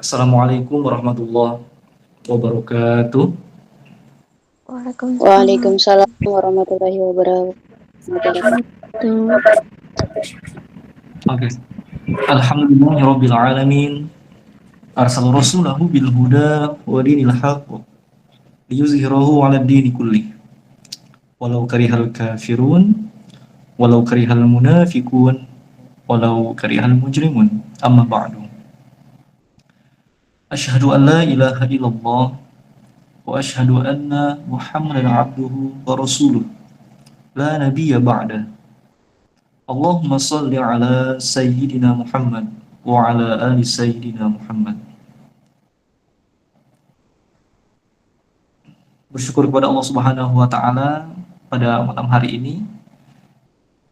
Assalamualaikum warahmatullahi wabarakatuh. Waalaikumsalam Waalaikumsalam warahmatullahi wabarakatuh. Oke. Alhamdulillahirabbil alamin. Arsala rasulahu bil huda wa dinil haqq liyuzhirahu 'alad dini kullih. Walau karihal kafirun, walau karihal munafiqun, walau karihal mujrimun. Amma ba'du. Asyhadu an la ilaha illallah wa asyhadu anna Muhammadan 'abduhu wa rasuluh. La nabiyya ba'da. Allahumma salli ala sayyidina Muhammad wa ala ali sayyidina Muhammad. Bersyukur kepada Allah Subhanahu wa taala pada malam hari ini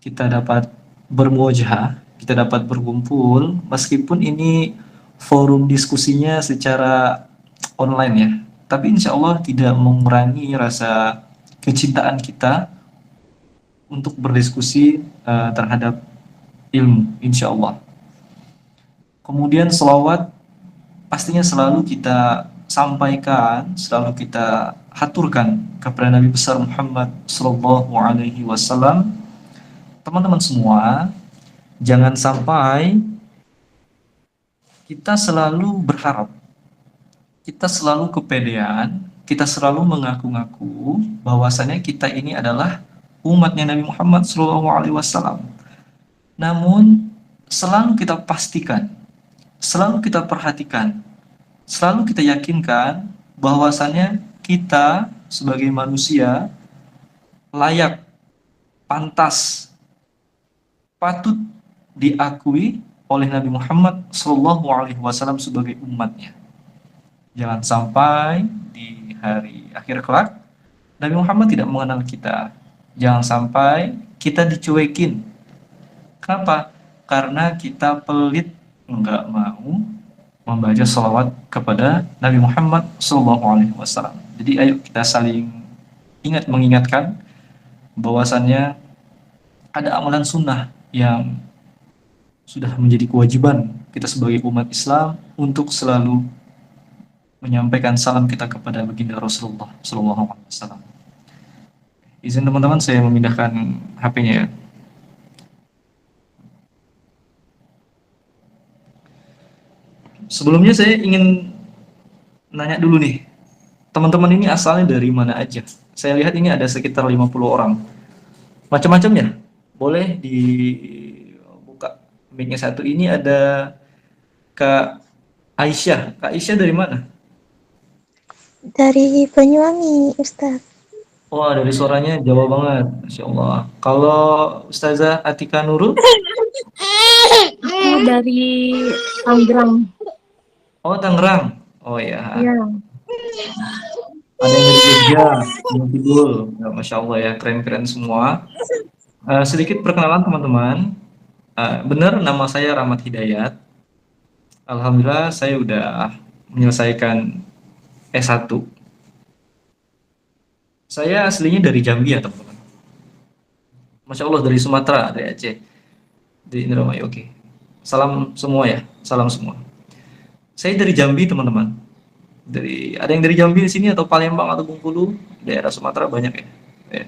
kita dapat bermuajah, kita dapat berkumpul meskipun ini forum diskusinya secara online ya. Tapi insya Allah tidak mengurangi rasa kecintaan kita untuk berdiskusi terhadap ilmu, insya Allah. Kemudian selawat pastinya selalu kita sampaikan, selalu kita haturkan kepada Nabi besar Muhammad Sallallahu Alaihi Wasallam. Teman-teman semua, jangan sampai kita selalu berharap, kita selalu kepedean, kita selalu mengaku-ngaku bahwasanya kita ini adalah umatnya Nabi Muhammad Sallallahu Alaihi Wasallam. Namun selalu kita pastikan, selalu kita perhatikan, selalu kita yakinkan bahwasannya kita sebagai manusia layak, pantas, patut diakui oleh Nabi Muhammad Sallallahu Alaihi Wasallam sebagai umatnya. Jangan sampai di hari akhir kelak Nabi Muhammad tidak mengenal kita. Jangan sampai kita dicuekin. Kenapa? Karena kita pelit, enggak mau membaca salawat kepada Nabi Muhammad SAW. Jadi ayo kita saling mengingatkan bahwasannya ada amalan sunnah yang sudah menjadi kewajiban kita sebagai umat Islam untuk selalu menyampaikan salam kita kepada baginda Rasulullah SAW. Izin teman-teman saya memindahkan HP-nya ya. Sebelumnya saya ingin nanya dulu nih, teman-teman ini asalnya dari mana aja? Saya lihat ini ada sekitar 50 orang. Macam-macam ya? Boleh dibuka mic-nya satu. Ini ada Kak Aisyah. Kak Aisyah dari mana? Dari Banyuwangi, Ustaz. Wah, dari suaranya Jawa banget. Masya Allah. Kalau Ustazah Atika Nurul? Dari Tangerang. Oh, Tangerang. Oh ya. Ya. Ada yang dari Jogja, yang Kidul. Ya, Masya Allah ya, keren-keren semua. Sedikit perkenalan teman-teman. Benar, nama saya Rahmat Hidayat. Alhamdulillah saya udah menyelesaikan S1. Saya aslinya dari Jambi ya teman-teman. Masya Allah, dari Sumatera, dari Aceh, di Indramayu. Oke. Salam semua ya, salam semua. Saya dari Jambi teman-teman. Ada yang dari Jambi di sini atau Palembang atau Bengkulu, daerah Sumatera banyak ya. Ya.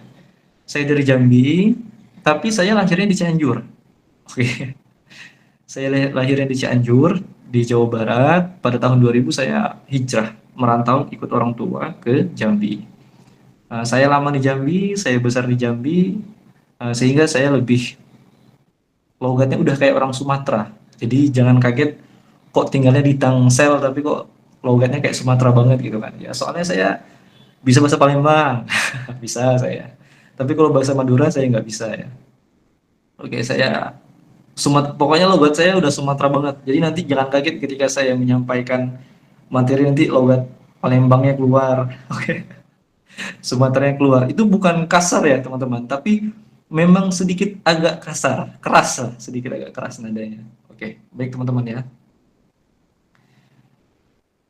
Saya dari Jambi, tapi saya lahirnya di Cianjur. Oke. Saya lahirnya di Cianjur, di Jawa Barat. Pada tahun 2000 saya hijrah, merantau ikut orang tua ke Jambi. Saya lama di Jambi, saya besar di Jambi, sehingga saya lebih logatnya udah kayak orang Sumatera. Jadi jangan kaget kok tinggalnya di Tangsel tapi kok logatnya kayak Sumatera banget gitu kan. Ya soalnya saya bisa bahasa Palembang, bisa saya. Tapi kalau bahasa Madura saya nggak bisa ya. Oke, saya pokoknya logat saya udah Sumatera banget. Jadi nanti jangan kaget ketika saya menyampaikan materi nanti logat Palembangnya keluar. Oke. Sumatera yang keluar. Itu bukan kasar ya teman-teman, tapi memang sedikit agak kasar, keras lah, sedikit agak keras nadanya. Oke, baik teman-teman ya.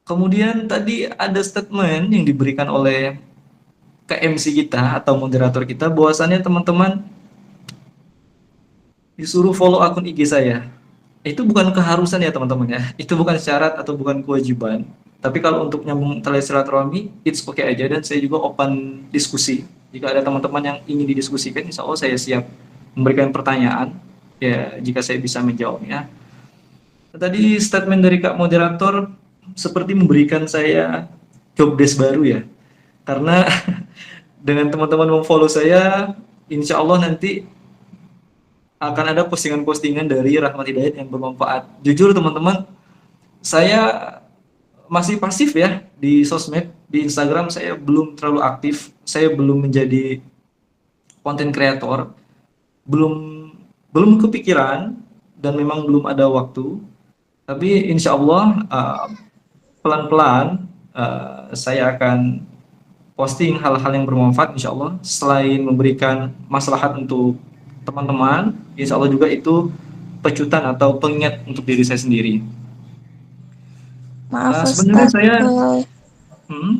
Kemudian tadi ada statement yang diberikan oleh KMC kita atau moderator kita, bahwasannya teman-teman disuruh follow akun IG saya. Itu bukan keharusan ya teman-teman ya. Itu bukan syarat atau bukan kewajiban. Tapi kalau untuk nyambung tali silaturahmi, it's okay aja dan saya juga open diskusi. Jika ada teman-teman yang ingin didiskusikan, insya Allah saya siap memberikan pertanyaan. Ya, jika saya bisa menjawabnya. Tadi statement dari Kak Moderator seperti memberikan saya job desk baru ya. Karena dengan teman-teman memfollow saya, insya Allah nanti akan ada postingan-postingan dari Rahmat Hidayat yang bermanfaat. Jujur teman-teman, saya masih pasif ya di sosmed, di Instagram saya belum terlalu aktif, saya belum menjadi konten kreator, belum belum kepikiran dan memang belum ada waktu. Tapi insya Allah pelan-pelan saya akan posting hal-hal yang bermanfaat insya Allah. Selain memberikan maslahat untuk teman-teman, insya Allah juga itu pecutan atau pengingat untuk diri saya sendiri. Maaf Sebenarnya Ustadz, saya kalau hmm,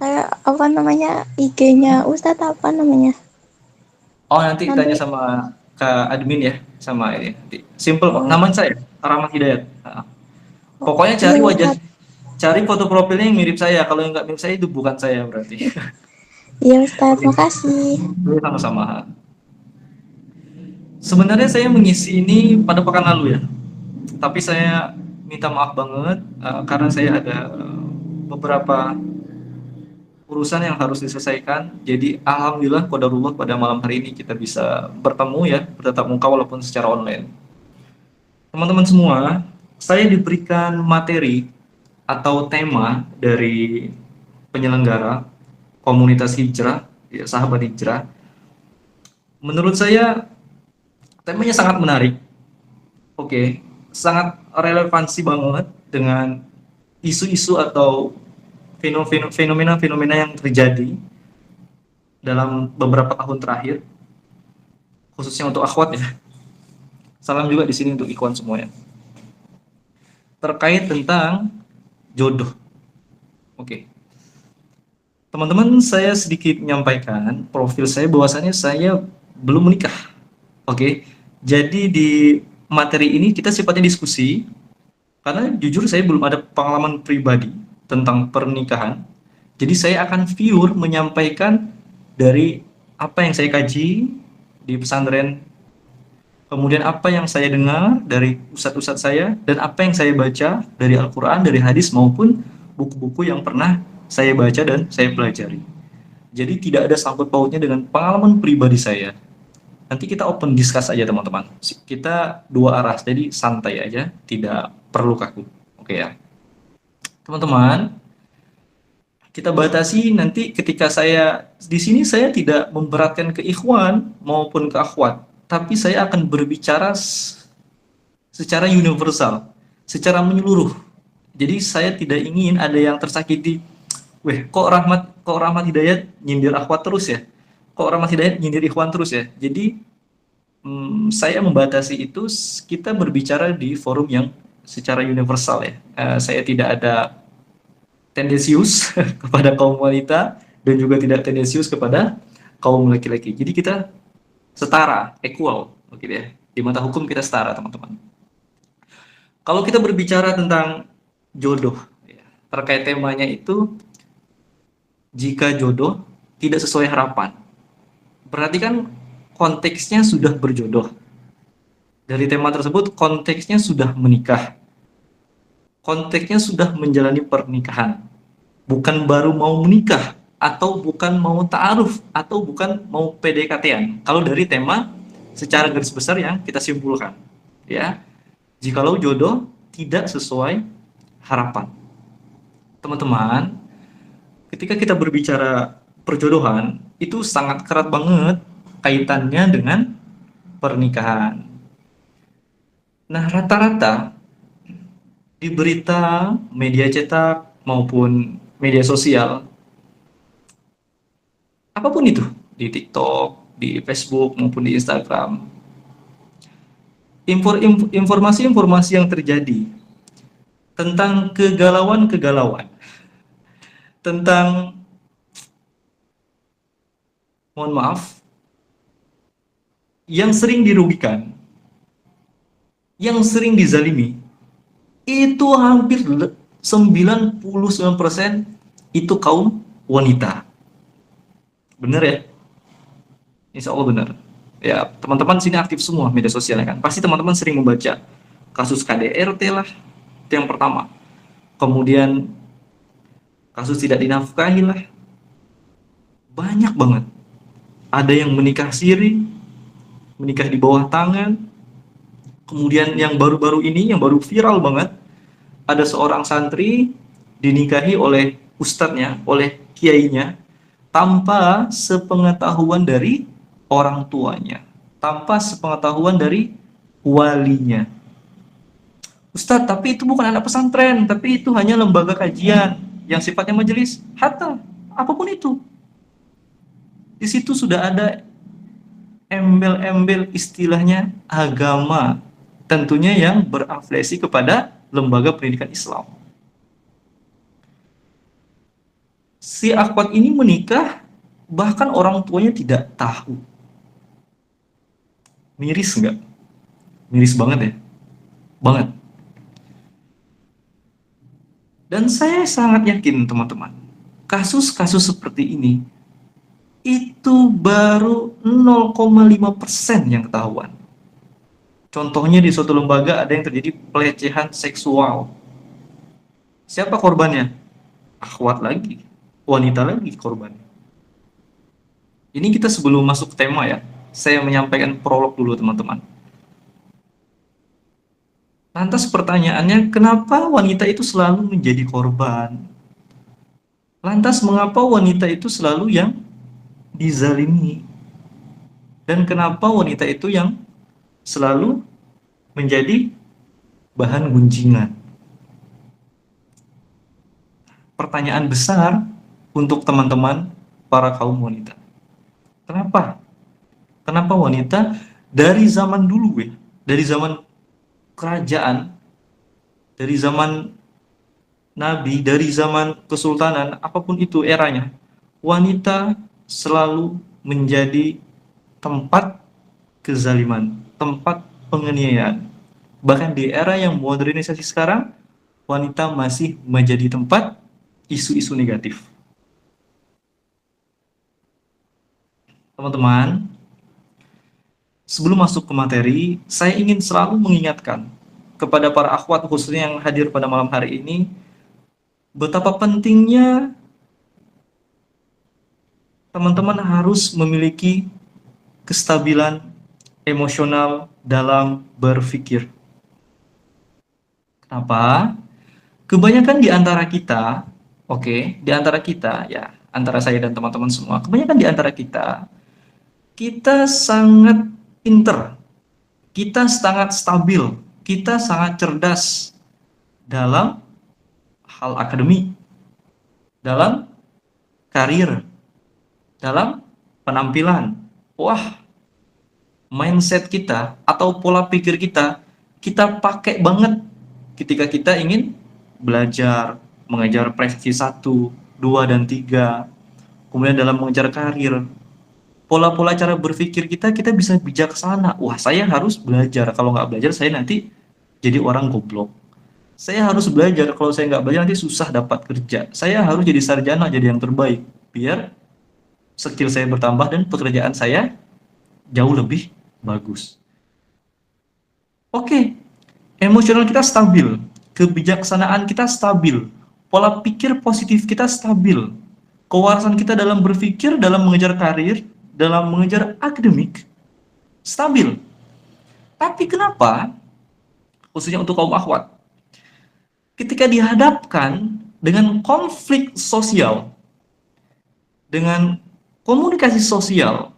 saya apa namanya IG-nya Ustadz apa namanya? oh nanti tanya Nanti sama Kak admin ya, sama ini nanti. Simple kok, oh, nama saya Rahmat Hidayat. Pokoknya iya cari wajah, Ustadz, cari foto profilnya yang mirip saya. Kalau yang nggak mirip saya itu bukan saya berarti. iya Ustadz, Oke, makasih. sama-sama. Sebenarnya saya mengisi ini pada pekan lalu ya, tapi saya minta maaf banget karena saya ada beberapa urusan yang harus diselesaikan. Jadi alhamdulillah qadarullah pada malam hari ini kita bisa bertemu ya, bertatap muka walaupun secara online. Teman-teman semua, saya diberikan materi atau tema dari penyelenggara komunitas hijrah, ya, sahabat hijrah. Menurut saya temanya sangat menarik. Oke, sangat relevansi banget dengan isu-isu atau fenomena-fenomena yang terjadi dalam beberapa tahun terakhir, khususnya untuk akhwat ya. Salam juga di sini untuk ikhwan semuanya. Terkait tentang jodoh. Oke. Teman-teman, saya sedikit menyampaikan profil saya bahwasannya saya belum menikah. Oke. Jadi di materi ini kita sifatnya diskusi karena jujur saya belum ada pengalaman pribadi tentang pernikahan. Jadi saya akan pure menyampaikan dari apa yang saya kaji di pesantren, kemudian apa yang saya dengar dari ustadz-ustadz saya, dan apa yang saya baca dari Al-Quran, dari hadis, maupun buku-buku yang pernah saya baca dan saya pelajari. Jadi tidak ada sangkut pautnya dengan pengalaman pribadi saya. Nanti kita open discuss aja teman-teman. Kita dua arah, jadi santai aja, tidak perlu kaku. Oke ya. Teman-teman, kita batasi nanti ketika saya di sini saya tidak memberatkan ke ikhwan maupun ke akhwat, tapi saya akan berbicara secara universal, secara menyeluruh. Jadi saya tidak ingin ada yang tersakiti. Weh, kok Rahmat Hidayat nyindir akhwat terus ya? Kok Rahmat Hidayat nyindir ikhwan terus ya? Jadi saya membatasi itu, kita berbicara di forum yang secara universal ya. Saya tidak ada tendensius kepada kaum wanita dan juga tidak tendensius kepada kaum laki-laki. Jadi kita setara, equal, oke ya. Di mata hukum kita setara, teman-teman. Kalau kita berbicara tentang jodoh, ya, terkait temanya itu, jika jodoh tidak sesuai harapan, berarti kan konteksnya sudah berjodoh. Dari tema tersebut, konteksnya sudah menikah. Konteksnya sudah menjalani pernikahan. Bukan baru mau menikah, atau bukan mau ta'aruf, atau bukan mau PDKT-an. Kalau dari tema secara garis besar yang kita simpulkan, ya, jikalau jodoh tidak sesuai harapan. Teman-teman, ketika kita berbicara perjodohan, itu sangat erat banget kaitannya dengan pernikahan. Nah, rata-rata di berita, media cetak, maupun media sosial, apapun itu, di TikTok, di Facebook, maupun di Instagram, informasi-informasi yang terjadi tentang kegalauan-kegalauan, tentang, mohon maaf, yang sering dirugikan, yang sering dizalimi itu hampir 99% itu kaum wanita. Bener ya? Insya Allah benar. Ya, teman-teman sini aktif semua media sosialnya kan. Pasti teman-teman sering membaca kasus KDRT lah, itu yang pertama. Kemudian kasus tidak dinafkahi lah. Banyak banget. Ada yang menikah siri, menikah di bawah tangan. Kemudian yang baru-baru ini, yang baru viral banget, ada seorang santri dinikahi oleh ustadznya, oleh kiainya, tanpa sepengetahuan dari orang tuanya, tanpa sepengetahuan dari walinya. Ustadz, tapi itu bukan anak pesantren, tapi itu hanya lembaga kajian yang sifatnya majelis. Hatta, apapun itu. Di situ sudah ada embel-embel istilahnya agama, tentunya yang berafiliasi kepada lembaga pendidikan Islam. Si akhwat ini menikah, bahkan orang tuanya tidak tahu. Miris nggak? Miris banget ya? Banget. Dan saya sangat yakin teman-teman, kasus-kasus seperti ini itu baru 0,5% yang ketahuan. Contohnya di suatu lembaga ada yang terjadi pelecehan seksual. Siapa korbannya? Akhwat lagi, wanita lagi korbannya. Ini kita sebelum masuk ke tema ya, saya menyampaikan prolog dulu teman-teman. Lantas pertanyaannya, kenapa wanita itu selalu menjadi korban? Lantas mengapa wanita itu selalu yang dizalimi? Dan kenapa wanita itu yang selalu menjadi bahan gunjingan? Pertanyaan besar untuk teman-teman para kaum wanita. Kenapa? Kenapa wanita dari zaman dulu ya, dari zaman kerajaan, dari zaman Nabi, dari zaman kesultanan, apapun itu eranya, wanita selalu menjadi tempat kezaliman, tempat penganiayaan. Bahkan di era yang modernisasi sekarang, wanita masih menjadi tempat isu-isu negatif. Teman-teman, sebelum masuk ke materi, saya ingin selalu mengingatkan kepada para akhwat khususnya yang hadir pada malam hari ini, betapa pentingnya teman-teman harus memiliki kestabilan emosional dalam berpikir. Kenapa? Kebanyakan di antara kita, di antara kita ya, antara saya dan teman-teman semua, kebanyakan di antara kita sangat pinter, kita sangat stabil, kita sangat cerdas dalam hal akademik, dalam karir, dalam penampilan. Wah, mindset kita atau pola pikir kita pakai banget ketika kita ingin belajar, mengejar prestasi 1, 2, dan 3, kemudian dalam mengejar karir. Pola-pola cara berpikir kita bisa bijaksana. Wah, saya harus belajar. Kalau nggak belajar, saya nanti jadi orang goblok. Saya harus belajar. Kalau saya nggak belajar, nanti susah dapat kerja. Saya harus jadi sarjana, jadi yang terbaik. Biar skill saya bertambah dan pekerjaan saya jauh lebih bagus. Emosional kita stabil. Kebijaksanaan kita stabil. Pola pikir positif kita stabil. Kewarasan kita dalam berpikir, dalam mengejar karir, dalam mengejar akademik, stabil. Tapi kenapa, khususnya untuk kaum akhwat, ketika dihadapkan dengan konflik sosial, dengan komunikasi sosial,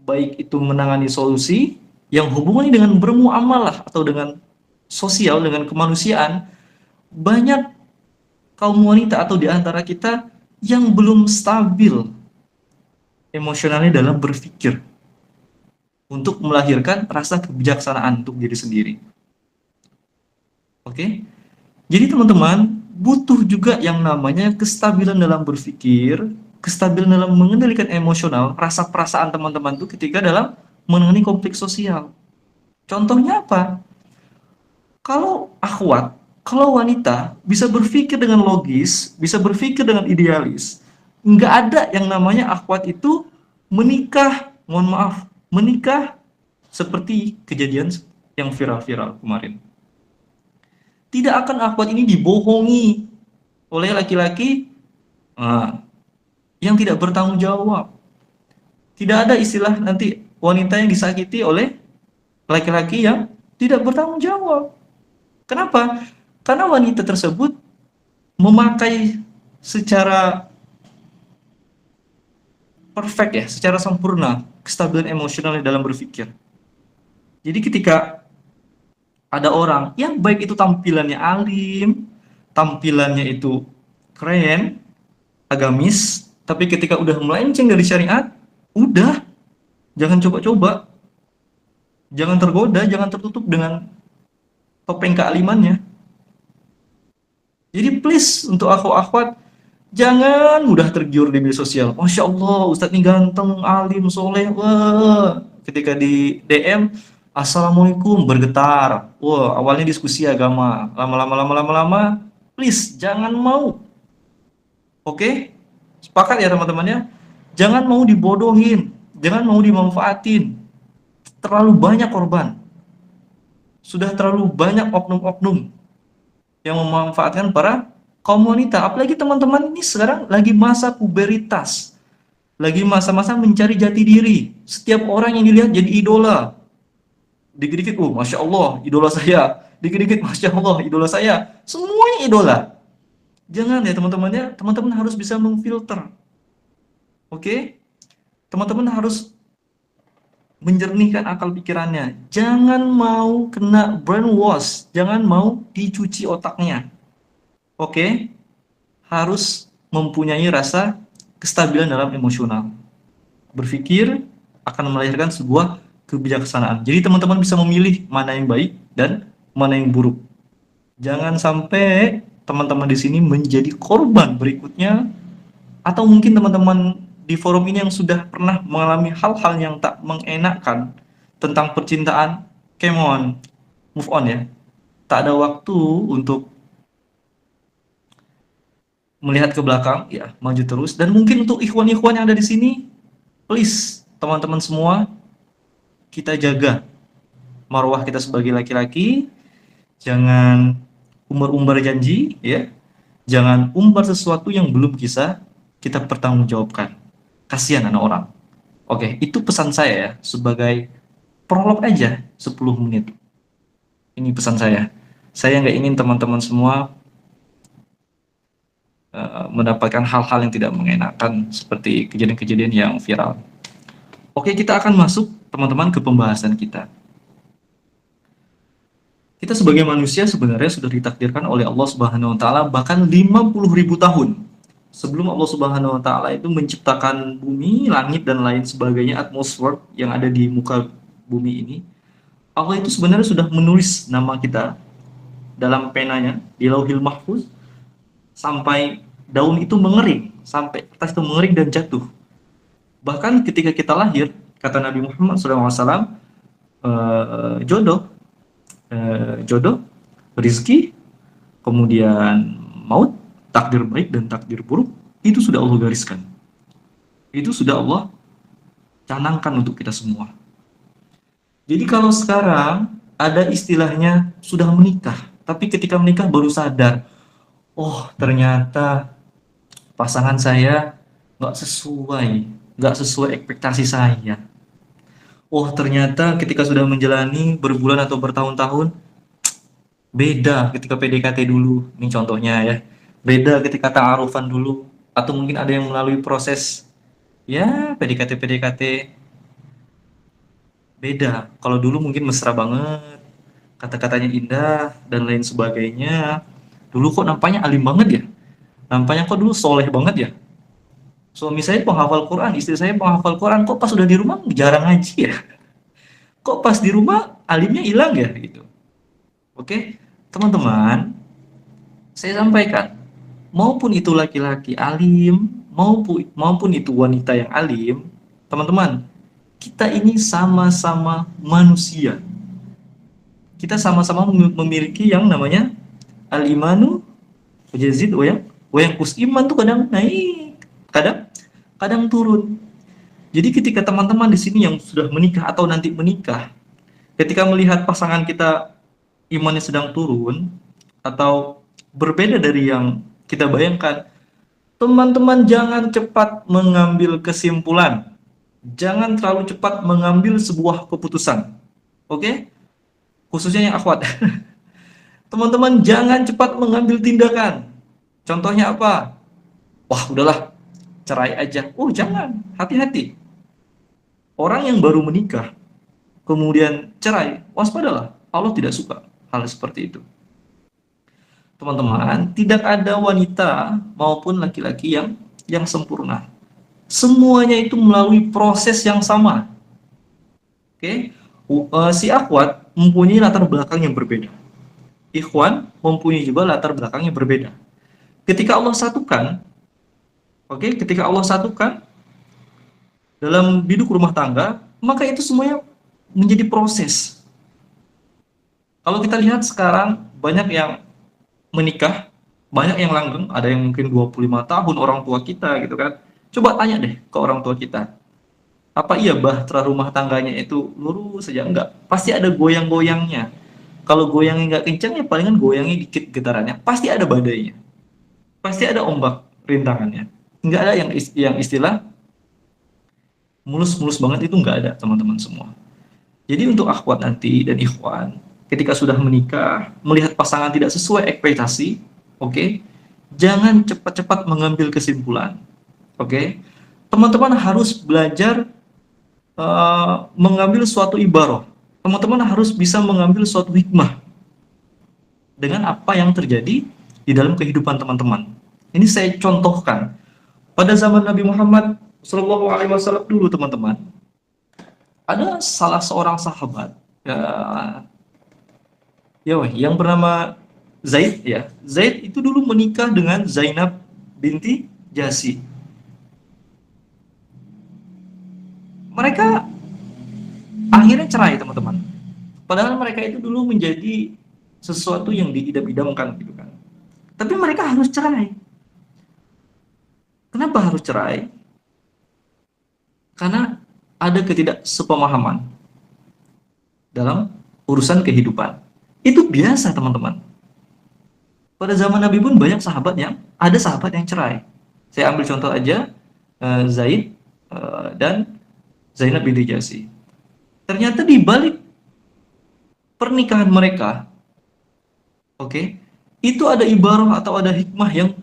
baik itu menangani solusi yang hubungannya dengan bermuamalah atau dengan sosial, dengan kemanusiaan, banyak kaum wanita atau di antara kita yang belum stabil emosionalnya dalam berpikir untuk melahirkan rasa kebijaksanaan untuk diri sendiri. Jadi teman-teman butuh juga yang namanya kestabilan dalam berpikir, kestabilan dalam mengendalikan emosional, rasa perasaan teman-teman itu ketika dalam menangani konflik sosial. Contohnya apa? Kalau akhwat, kalau wanita bisa berpikir dengan logis, bisa berpikir dengan idealis, nggak ada yang namanya akhwat itu menikah, mohon maaf, menikah seperti kejadian yang viral-viral kemarin. Tidak akan akhwat ini dibohongi oleh laki-laki yang tidak bertanggung jawab. Tidak ada istilah nanti wanita yang disakiti oleh laki-laki yang tidak bertanggung jawab. Kenapa? Karena wanita tersebut memakai secara perfect ya, secara sempurna kestabilan emosionalnya dalam berpikir. Jadi ketika ada orang yang baik itu tampilannya alim, tampilannya itu keren, agamis, tapi ketika udah melenceng dari syariat, udah, jangan coba-coba, jangan tergoda, jangan tertutup dengan topeng kealimannya. Jadi please untuk akhwat, jangan mudah tergiur di media sosial. Masya Allah, Ustadz ini ganteng, alim, soleh. Wah, ketika di DM, Assalamualaikum, bergetar. Wah, awalnya diskusi agama. Lama-lama, please, jangan mau. Oke? Sepakat ya teman-teman ya? Jangan mau dibodohin. Jangan mau dimanfaatin. Terlalu banyak korban. Sudah terlalu banyak oknum-oknum yang memanfaatkan para kaum wanita. Apalagi teman-teman ini sekarang lagi masa puberitas, lagi masa-masa mencari jati diri. Setiap orang yang dilihat jadi idola. Dikit-dikit, Masya Allah, idola saya. Dikit-dikit, Masya Allah, idola saya. Semuanya idola. Jangan ya teman-teman ya, teman-teman harus bisa memfilter. Oke? Teman-teman harus menjernihkan akal pikirannya. Jangan mau kena brainwash, jangan mau dicuci otaknya. Oke? Harus mempunyai rasa kestabilan dalam emosional. Berpikir akan melahirkan sebuah kebijaksanaan. Jadi teman-teman bisa memilih mana yang baik dan mana yang buruk. Jangan sampai teman-teman di sini menjadi korban berikutnya, atau mungkin teman-teman di forum ini yang sudah pernah mengalami hal-hal yang tak mengenakan tentang percintaan, come on, move on ya. Tak ada waktu untuk melihat ke belakang, ya maju terus. Dan mungkin untuk ikhwan-ikhwan yang ada di sini, please teman-teman semua, kita jaga marwah kita sebagai laki-laki. Jangan umbar-umbar janji, ya. Jangan umbar sesuatu yang belum bisa kita pertanggungjawabkan. Kasihan anak orang. Oke, itu pesan saya ya, sebagai prolog aja 10 menit. Ini pesan saya. Saya nggak ingin teman-teman semua mendapatkan hal-hal yang tidak mengenakan seperti kejadian-kejadian yang viral. Oke, kita akan masuk teman-teman ke pembahasan kita. Kita sebagai manusia sebenarnya sudah ditakdirkan oleh Allah Subhanahu wa taala bahkan 50.000 tahun sebelum Allah Subhanahu wa taala itu menciptakan bumi, langit dan lain sebagainya, atmosfer yang ada di muka bumi ini. Allah itu sebenarnya sudah menulis nama kita dalam penanya di Lauhil Mahfuz sampai daun itu mengering, sampai kertas itu mengering dan jatuh. Bahkan ketika kita lahir, kata Nabi Muhammad SAW, jodoh, rizki, kemudian maut, takdir baik dan takdir buruk, itu sudah Allah gariskan. Itu sudah Allah canangkan untuk kita semua. Jadi kalau sekarang ada istilahnya sudah menikah, tapi ketika menikah baru sadar, oh ternyata pasangan saya nggak sesuai ekspektasi saya. Oh ternyata ketika sudah menjalani berbulan atau bertahun-tahun, beda ketika PDKT dulu. Ini contohnya ya. Beda ketika ta'arufan dulu. Atau mungkin ada yang melalui proses ya PDKT. Beda. Kalau dulu mungkin mesra banget, kata-katanya indah dan lain sebagainya. Dulu kok nampaknya alim banget ya. Nampaknya kok dulu soleh banget ya. Suami saya penghafal Quran, istri saya penghafal Quran, kok pas udah di rumah jarang ngaji ya. Kok pas di rumah alimnya hilang ya gitu. Oke, teman-teman, saya sampaikan, maupun itu laki-laki alim, maupun itu wanita yang alim, teman-teman, kita ini sama-sama manusia. kita sama-sama memiliki yang namanya al-imanu yazid wa yanqus. Iman tuh kadang naik, kadang turun. Jadi ketika teman-teman di sini yang sudah menikah atau nanti menikah, ketika melihat pasangan kita imannya sedang turun atau berbeda dari yang kita bayangkan, teman-teman jangan cepat mengambil kesimpulan. Jangan terlalu cepat mengambil sebuah keputusan. Oke? Khususnya yang akhwat. Teman-teman jangan cepat mengambil tindakan. Contohnya apa? Wah, udahlah, cerai aja. Oh, jangan. Hati-hati. Orang yang baru menikah, kemudian cerai, waspadalah. Allah tidak suka hal seperti itu. Teman-teman, tidak ada wanita maupun laki-laki yang sempurna. Semuanya itu melalui proses yang sama. Oke? Si akhwat mempunyai latar belakang yang berbeda. Ikhwan mempunyai juga latar belakang yang berbeda. Ketika Allah satukan, ketika Allah satukan dalam biduk rumah tangga, maka itu semuanya menjadi proses. Kalau kita lihat sekarang banyak yang menikah, banyak yang langgeng, ada yang mungkin 25 tahun orang tua kita gitu kan. Coba tanya deh ke orang tua kita. Apa iya bahtera rumah tangganya itu lurus saja? Enggak. Pasti ada goyang-goyangnya. Kalau goyangnya nggak kencang ya palingan goyangnya dikit getarannya. Pasti ada badainya. Pasti ada ombak rintangannya. Nggak ada yang istilah mulus-mulus banget, itu nggak ada teman-teman semua. Jadi untuk akhwat nanti dan ikhwan, ketika sudah menikah, melihat pasangan tidak sesuai ekspektasi, jangan cepat-cepat mengambil kesimpulan. Teman-teman harus belajar mengambil suatu ibarah. Teman-teman harus bisa mengambil suatu hikmah dengan apa yang terjadi di dalam kehidupan teman-teman. Ini saya contohkan. Pada zaman Nabi Muhammad SAW dulu teman-teman, ada salah seorang sahabat yang bernama Zaid ya. Zaid itu dulu menikah dengan Zainab binti Jasi. Mereka akhirnya cerai teman-teman. Padahal mereka itu dulu menjadi sesuatu yang diidam-idamkan gitu kan. Tapi mereka harus cerai. Kenapa harus cerai? Karena ada ketidaksepemahaman dalam urusan kehidupan. Itu biasa teman-teman. Pada zaman Nabi pun banyak ada sahabat yang cerai. Saya ambil contoh aja Zaid dan Zainab binti Jasi. Ternyata di balik pernikahan mereka, itu ada ibarah atau ada hikmah yang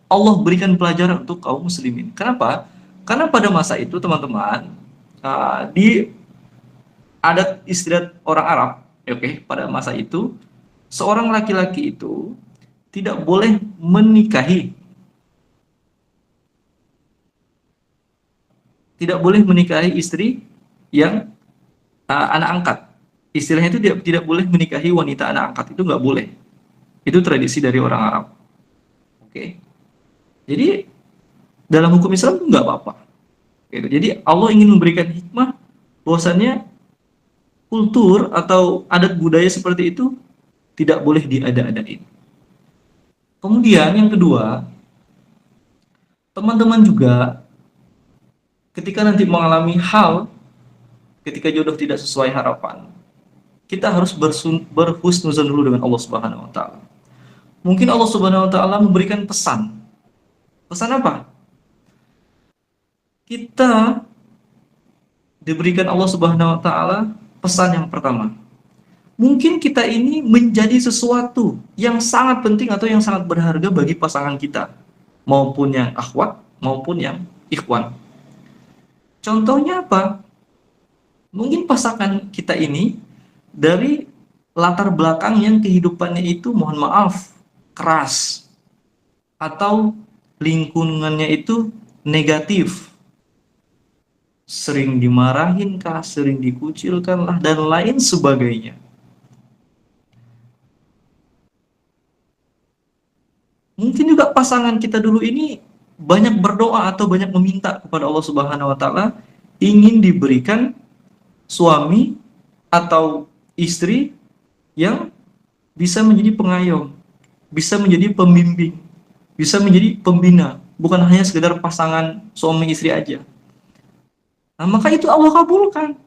Allah berikan pelajaran untuk kaum muslimin. Kenapa? Karena pada masa itu teman-teman, di adat istiadat orang Arab, pada masa itu seorang laki-laki itu tidak boleh menikahi istri yang anak angkat. Istilahnya itu tidak boleh menikahi wanita anak angkat, itu nggak boleh. Itu tradisi dari orang Arab. Jadi dalam hukum Islam itu nggak apa-apa. Jadi Allah ingin memberikan hikmah bahwasannya kultur atau adat budaya seperti itu tidak boleh diada-adain. Kemudian yang kedua, teman-teman juga ketika nanti mengalami hal ketika jodoh tidak sesuai harapan, kita harus berhusnuzon dulu dengan Allah Subhanahu wa taala. Mungkin Allah Subhanahu wa taala memberikan pesan. Pesan apa? Kita diberikan Allah Subhanahu wa taala pesan yang pertama. Mungkin kita ini menjadi sesuatu yang sangat penting atau yang sangat berharga bagi pasangan kita, maupun yang akhwat maupun yang ikhwan. Contohnya apa? Mungkin pasangan kita ini dari latar belakang yang kehidupannya itu mohon maaf keras, atau lingkungannya itu negatif, sering dimarahin kah, sering dikucilkan lah, dan lain sebagainya. Mungkin juga pasangan kita dulu ini banyak berdoa atau banyak meminta kepada Allah Subhanahu wa taala ingin diberikan suami atau istri yang bisa menjadi pengayom, bisa menjadi pembimbing, bisa menjadi pembina, bukan hanya sekedar pasangan suami istri aja. Nah, maka itu Allah kabulkan.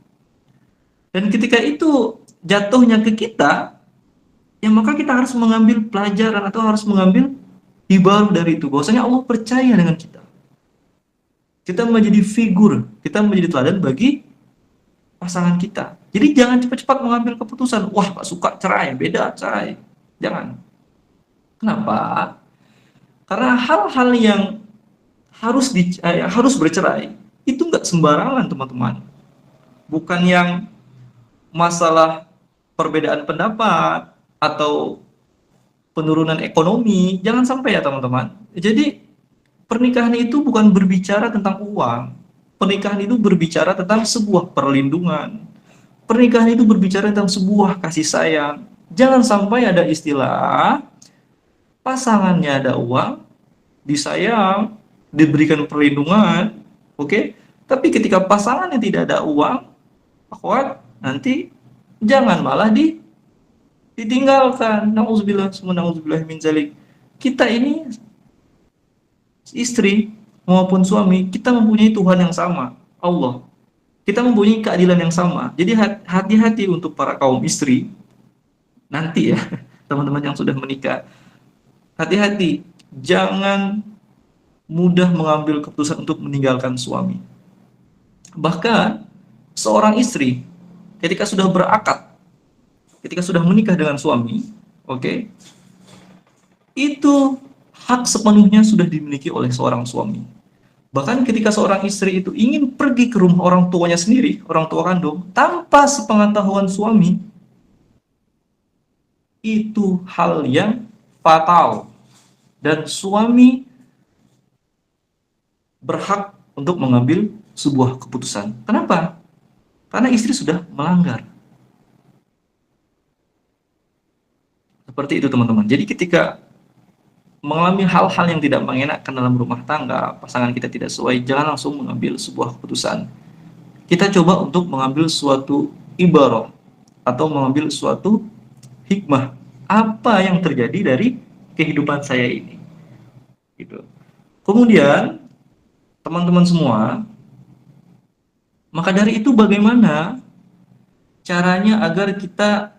Dan ketika itu jatuhnya ke kita, ya maka kita harus mengambil pelajaran atau harus mengambil ibarat dari itu. Bahwasanya Allah percaya dengan kita. Kita menjadi figur, kita menjadi teladan bagi pasangan kita. Jadi jangan cepat-cepat mengambil keputusan. Wah, Pak suka cerai, beda cerai. Jangan. Kenapa? Karena hal-hal yang harus bercerai itu nggak sembarangan, teman-teman. Bukan yang masalah perbedaan pendapat atau penurunan ekonomi, jangan sampai ya teman-teman. Jadi pernikahan itu bukan berbicara tentang uang. Pernikahan itu berbicara tentang sebuah perlindungan. Pernikahan itu berbicara tentang sebuah kasih sayang. Jangan sampai ada istilah pasangannya ada uang, disayang, diberikan perlindungan, oke? Tapi ketika pasangannya tidak ada uang, akhwat, nanti jangan malah ditinggalkan. Nauzubillah, nauzubillah min zalik. Kita ini istri maupun suami, kita mempunyai Tuhan yang sama, Allah. Kita mempunyai keadilan yang sama. Jadi hati-hati untuk para kaum istri nanti ya, teman-teman yang sudah menikah. Hati-hati, jangan mudah mengambil keputusan untuk meninggalkan suami. Bahkan seorang istri ketika sudah berakad, ketika sudah menikah dengan suami, oke, itu hak sepenuhnya sudah dimiliki oleh seorang suami. Bahkan ketika seorang istri itu ingin pergi ke rumah orang tuanya sendiri, orang tua kandung, tanpa sepengetahuan suami, itu hal yang fatal. Dan suami berhak untuk mengambil sebuah keputusan. Kenapa? Karena istri sudah melanggar. Seperti itu teman-teman. Jadi ketika mengalami hal-hal yang tidak mengenakan dalam rumah tangga, pasangan kita tidak sesuai, jangan langsung mengambil sebuah keputusan. Kita coba untuk mengambil suatu ibarah atau mengambil suatu hikmah. Apa yang terjadi dari kehidupan saya ini? Gitu. Kemudian, teman-teman semua, maka dari itu bagaimana caranya agar kita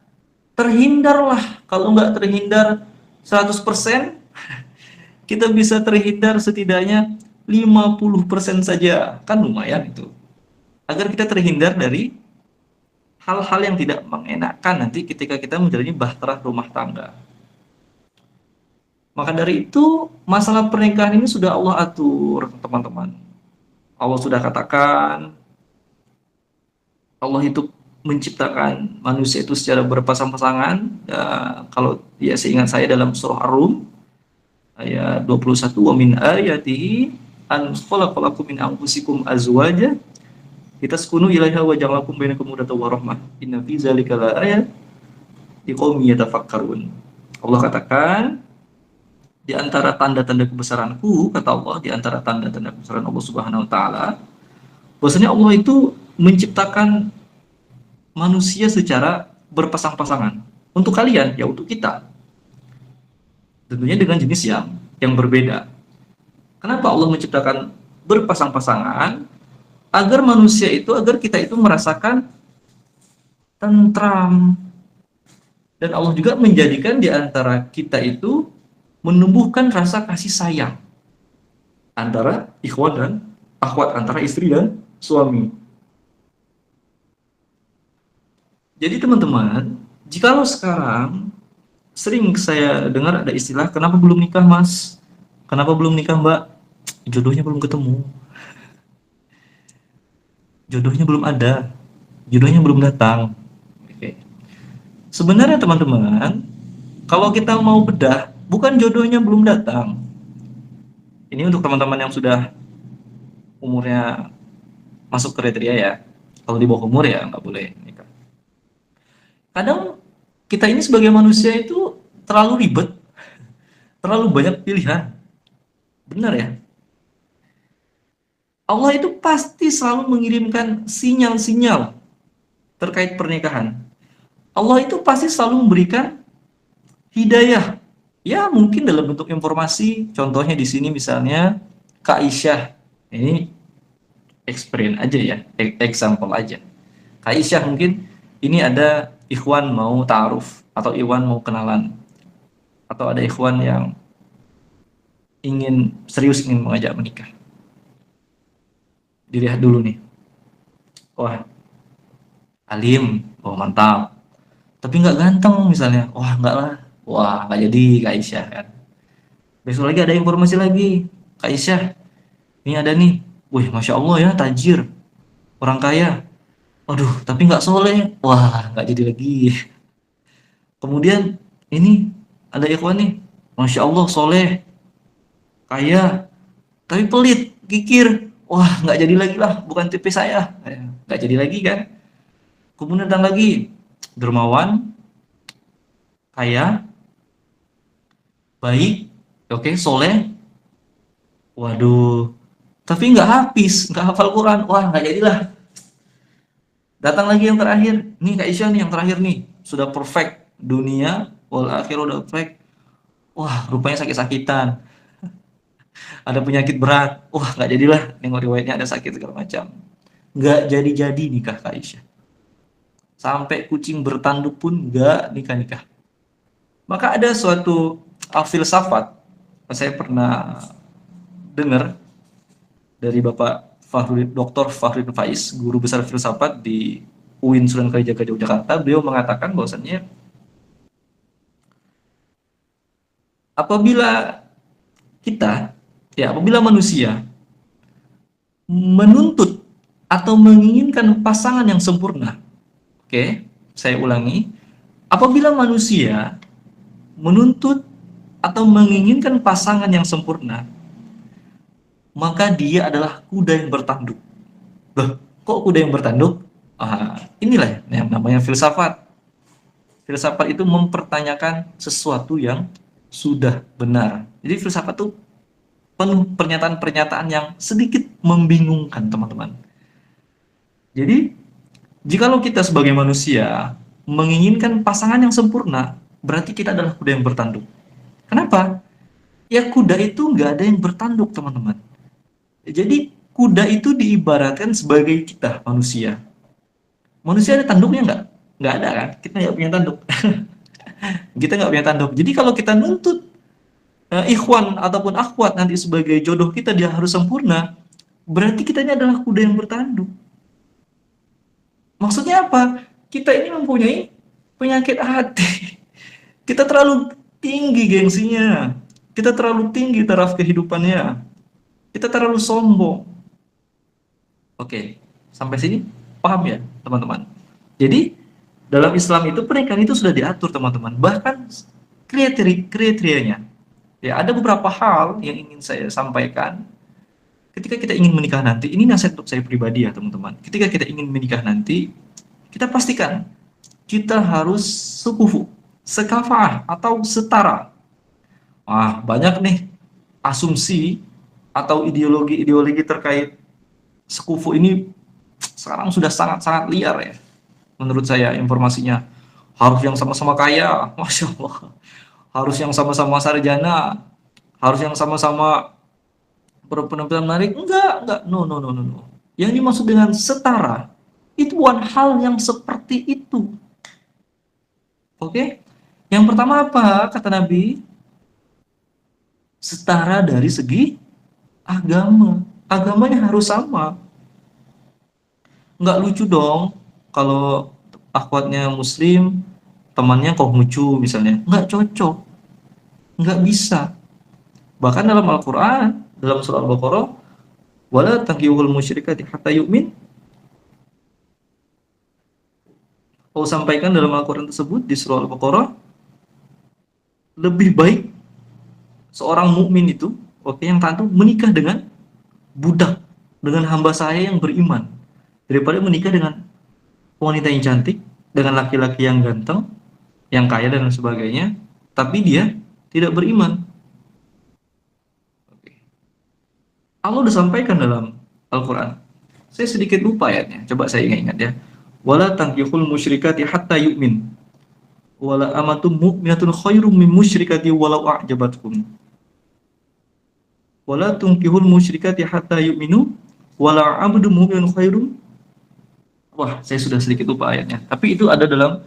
terhindarlah, kalau nggak terhindar 100%, kita bisa terhindar setidaknya 50% saja, kan lumayan itu. Agar kita terhindar dari hal-hal yang tidak mengenakan nanti ketika kita menjalani bahtera rumah tangga. Maka dari itu, masalah pernikahan ini sudah Allah atur, teman-teman. Allah sudah katakan, Allah itu menciptakan manusia itu secara berpasang-pasangan. Kalau ya seingat saya dalam surah Ar-Rum, ayat 21, wa min ayatihi an khalaqalakum min anfusikum azwaja litaskunu ilaiha wa ja'alakum bainakum mawaddatan wa rahmah inna fi dzalika laayat liqaumin yatafakkarun. Allah katakan, di antara tanda-tanda kebesaranku, kata Allah, di antara tanda-tanda kebesaran Allah Subhanahu wa taala, bahwasanya Allah itu menciptakan manusia secara berpasang-pasangan. Untuk kalian, ya untuk kita. Tentunya dengan jenis yang berbeda. Kenapa Allah menciptakan berpasang-pasangan? Agar manusia itu, agar kita itu merasakan tentram. Dan Allah juga menjadikan di antara kita itu menumbuhkan rasa kasih sayang antara ikhwan dan akhwat, antara istri dan suami. Jadi teman-teman, jikalau sekarang sering saya dengar ada istilah, kenapa belum nikah mas? Kenapa belum nikah mbak? Jodohnya belum ketemu. Jodohnya belum ada. Jodohnya belum datang. Oke. Sebenarnya teman-teman, kalau kita mau bedah, bukan jodohnya belum datang. Ini untuk teman-teman yang sudah umurnya masuk kriteria ya. Kalau di bawah umur ya nggak boleh nikah. Kadang kita ini sebagai manusia itu terlalu ribet, terlalu banyak pilihan. Benar ya? Allah itu pasti selalu mengirimkan sinyal-sinyal terkait pernikahan. Allah itu pasti selalu memberikan hidayah. Ya, mungkin dalam bentuk informasi. Contohnya di sini misalnya Kak Aisyah. Ini experience aja ya, example aja. Kak Aisyah mungkin ini ada ikhwan mau ta'aruf atau ikhwan mau kenalan atau ada ikhwan yang ingin mengajak menikah. Dilihat dulu nih. Wah, alim, oh mantap. Tapi nggak ganteng misalnya. Wah, enggak lah. Wah, nggak jadi Kak Aisyah kan. Besok lagi ada informasi lagi. Kak Aisyah, ini ada nih. Wih, Masya Allah ya, tajir. Orang kaya. Aduh, tapi nggak soleh. Wah, nggak jadi lagi. Kemudian, ini ada ikhwan nih. Masya Allah, soleh. Kaya. Tapi pelit, kikir. Wah, nggak jadi lagi lah. Bukan tipe saya. Nggak jadi lagi kan. Kemudian datang lagi. Dermawan. Kaya. Baik. Oke, soleh. Waduh. Tapi nggak habis, nggak hafal Quran. Wah, nggak jadilah. Datang lagi yang terakhir. Nih Kak Isya nih yang terakhir nih. Sudah perfect. Dunia, wal akhir udah perfect. Wah, rupanya sakit-sakitan. Ada penyakit berat. Wah, nggak jadilah. Nengok riwayatnya ada sakit segala macam. Nggak jadi-jadi nikah Kak Isya. Sampai kucing bertanduk pun nggak nikah-nikah. Maka ada suatu filsafat. Saya pernah dengar dari Bapak Dr. Fahrin Faiz, guru besar filsafat di UIN Sunan Kalijaga Yogyakarta. Beliau mengatakan bahwasannya apabila apabila manusia menuntut atau menginginkan pasangan yang sempurna, oke, saya ulangi, apabila manusia menuntut atau menginginkan pasangan yang sempurna, maka dia adalah kuda yang bertanduk. Loh, kok kuda yang bertanduk? Inilah yang namanya filsafat. Filsafat itu mempertanyakan sesuatu yang sudah benar. Jadi filsafat itu penuh pernyataan-pernyataan yang sedikit membingungkan, teman-teman. Jadi, jikalau kita sebagai manusia menginginkan pasangan yang sempurna, berarti kita adalah kuda yang bertanduk. Kenapa? Ya, kuda itu nggak ada yang bertanduk, teman-teman. Jadi kuda itu diibaratkan sebagai kita manusia. Manusia ada tanduknya nggak? Nggak ada kan? Kita nggak punya tanduk. Kita nggak punya tanduk. Jadi kalau kita nuntut ikhwan ataupun akhwat nanti sebagai jodoh kita dia harus sempurna, berarti kita ini adalah kuda yang bertanduk. Maksudnya apa? Kita ini mempunyai penyakit hati. Kita terlalu tinggi gengsinya. Kita terlalu tinggi taraf kehidupannya. Kita terlalu sombong. Oke, sampai sini paham ya, teman-teman? Jadi, dalam Islam itu pernikahan itu sudah diatur, teman-teman. Bahkan kriterianya. Ya, ada beberapa hal yang ingin saya sampaikan. Ketika kita ingin menikah nanti, ini nasihat untuk saya pribadi ya, teman-teman. Ketika kita ingin menikah nanti, kita pastikan kita harus sekufu, sekafah atau setara. Banyak nih asumsi atau ideologi terkait sekufu ini sekarang sudah sangat-sangat liar ya. Menurut saya informasinya harus yang sama-sama kaya, Masya Allah. Harus yang sama-sama sarjana, harus yang sama-sama berpenampilan menarik. Enggak. No. Yang dimaksud dengan setara, itu bukan hal yang seperti itu. Oke? Yang pertama apa? Kata Nabi, setara dari segi agama. Agamanya harus sama. Nggak lucu dong kalau akhwatnya muslim, temannya Konghucu misalnya. Nggak cocok. Nggak bisa. Bahkan dalam Al-Quran, dalam surah Al-Baqarah, wala tankihul musyrikati hatta yu'min. Allah sampaikan dalam Al-Quran tersebut di surah Al-Baqarah, lebih baik seorang mukmin itu, yang taat itu menikah dengan budak, dengan hamba saya yang beriman, daripada menikah dengan wanita yang cantik, dengan laki-laki yang ganteng, yang kaya dan sebagainya, tapi dia tidak beriman. Allah sudah sampaikan dalam Al-Quran. Saya sedikit lupa ayatnya, coba saya ingat ya. Wala tankihul musyrikati hatta yu'min. wala amatum mu'minatun khairum min musyrikati walau a'jabatkum. Wala tunkihul musyrikati hatta yu'minu wala 'abdun mu'minun khairum. Wah, saya sudah sedikit lupa ayatnya. Tapi itu ada dalam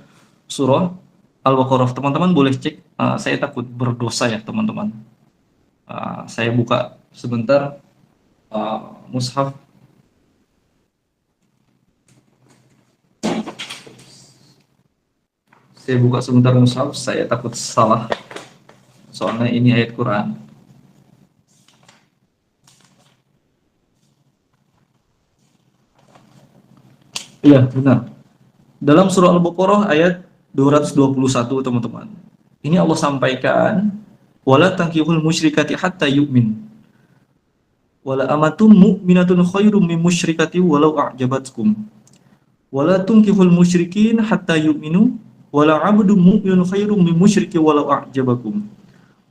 surah Al-Baqarah. Teman-teman boleh cek. Saya takut berdosa ya, teman-teman. Saya buka sebentar mushaf. Saya buka sebentar mushaf. Saya takut salah. Soalnya ini ayat Quran. Iya, benar. Dalam surah Al-Baqarah ayat 221, teman-teman. Ini Allah sampaikan, wala tankihul musyrikati hatta yu'min. Wala amatum mu'minatun khairum min musyrikati walau a'jabatkum. Wala tunkihul musyrikin hatta yu'minu wala 'abdun mu'minun khairum min musyriki walau a'jabakum.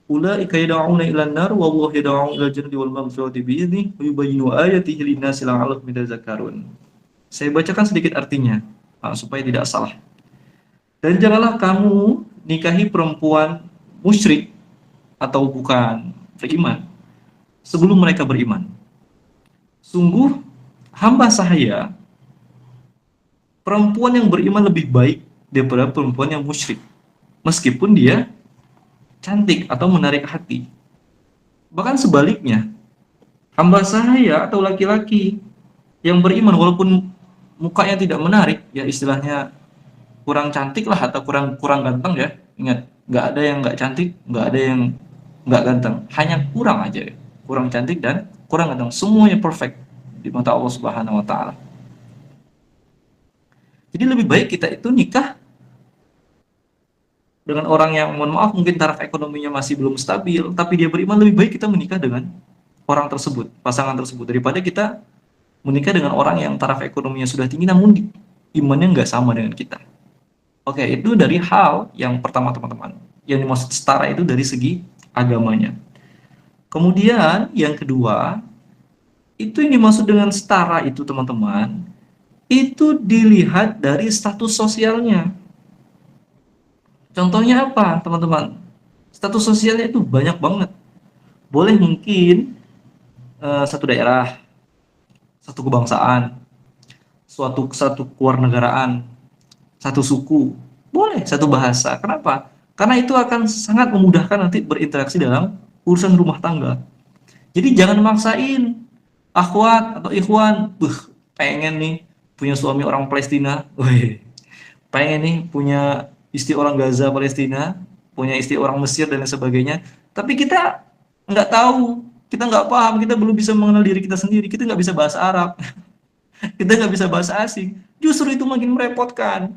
Ulaika yad'una ilan nar wallahu yad'u ilal jannati wal maghfirati bi'idznihi wa yubayyinu ayatihi lin-nasi la'allahum yatadhakkarun. Saya bacakan sedikit artinya supaya tidak salah. Dan janganlah kamu nikahi perempuan musyrik atau bukan beriman sebelum mereka beriman. Sungguh hamba sahaya perempuan yang beriman lebih baik daripada perempuan yang musyrik, meskipun dia cantik atau menarik hati. Bahkan sebaliknya, hamba sahaya atau laki-laki yang beriman walaupun mukanya tidak menarik, ya istilahnya kurang cantik lah atau kurang ganteng ya. Ingat, nggak ada yang nggak cantik, nggak ada yang nggak ganteng, hanya kurang aja, kurang cantik dan kurang ganteng, semuanya perfect di mata Allah Subhanahu Wa Taala. Jadi lebih baik kita itu nikah dengan orang yang, mohon maaf, mungkin taraf ekonominya masih belum stabil, tapi dia beriman. Lebih baik kita menikah dengan orang tersebut, pasangan tersebut, daripada kita menikah dengan orang yang taraf ekonominya sudah tinggi namun imannya nggak sama dengan kita. Oke, itu dari hal yang pertama, teman-teman. Yang dimaksud setara itu dari segi agamanya. Kemudian yang kedua, itu yang dimaksud dengan setara itu, teman-teman, itu dilihat dari status sosialnya. Contohnya apa, teman-teman? Status sosialnya itu banyak banget. Boleh mungkin satu daerah, satu kebangsaan, satu kewarganegaraan, satu suku, boleh satu bahasa. Kenapa? Karena itu akan sangat memudahkan nanti berinteraksi dalam urusan rumah tangga. Jadi jangan maksain akhwat atau ikhwan, pengen nih punya suami orang Palestina, pengen nih punya istri orang Gaza Palestina, punya istri orang Mesir dan lain sebagainya. Tapi kita nggak tahu, kita nggak paham, kita belum bisa mengenal diri kita sendiri, kita nggak bisa bahasa Arab, kita nggak bisa bahasa asing, justru itu makin merepotkan.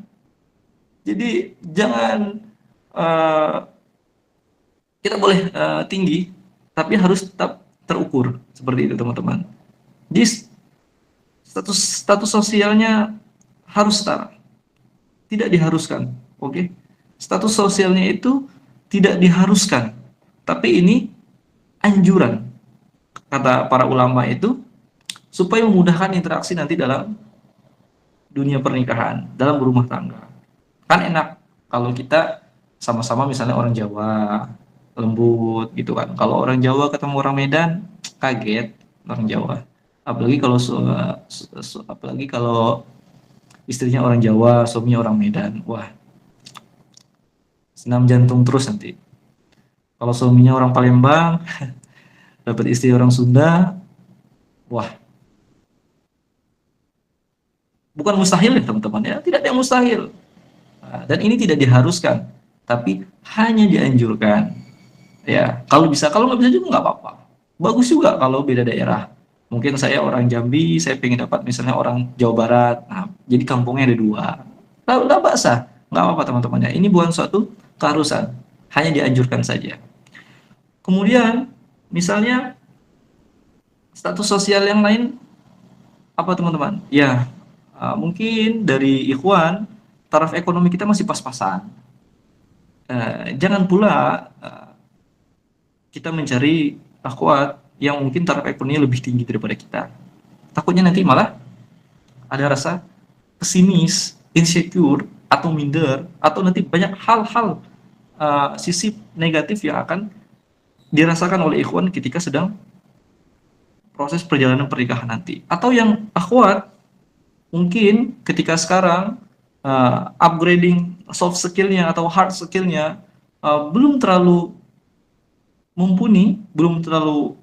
Jadi jangan, kita boleh tinggi, tapi harus tetap terukur, seperti itu, teman-teman. Jadi status sosialnya harus setara, tidak diharuskan, oke? Status sosialnya itu tidak diharuskan, tapi ini anjuran, kata para ulama itu, supaya memudahkan interaksi nanti dalam dunia pernikahan, dalam berumah tangga. Kan enak kalau kita sama-sama misalnya orang Jawa, lembut gitu kan. Kalau orang Jawa ketemu orang Medan, kaget orang Jawa. Apalagi kalau istrinya orang Jawa, suaminya orang Medan. Wah, senam jantung terus nanti. Kalau suaminya orang Palembang, dapat istri orang Sunda, wah, bukan mustahil ya, teman-teman ya, tidak ada yang mustahil. Dan ini tidak diharuskan, tapi hanya dianjurkan. Ya, kalau bisa, kalau nggak bisa juga nggak apa-apa. Bagus juga kalau beda daerah. Mungkin saya orang Jambi, saya pengen dapat misalnya orang Jawa Barat. Nah, jadi kampungnya ada dua. Nggak basah, nggak apa-apa, teman-teman ya. Ini bukan suatu keharusan, hanya dianjurkan saja. Kemudian, misalnya status sosial yang lain apa, teman-teman? Ya, mungkin dari ikhwan, taraf ekonomi kita masih pas-pasan. Jangan pula kita mencari akhwat yang mungkin taraf ekonominya lebih tinggi daripada kita. Takutnya nanti malah ada rasa pesimis, insecure, atau minder, atau nanti banyak hal-hal sisi negatif yang akan dirasakan oleh ikhwan ketika sedang proses perjalanan pernikahan nanti. Atau yang akhwat, mungkin ketika sekarang upgrading soft skillnya atau hard skillnya belum terlalu mumpuni, belum terlalu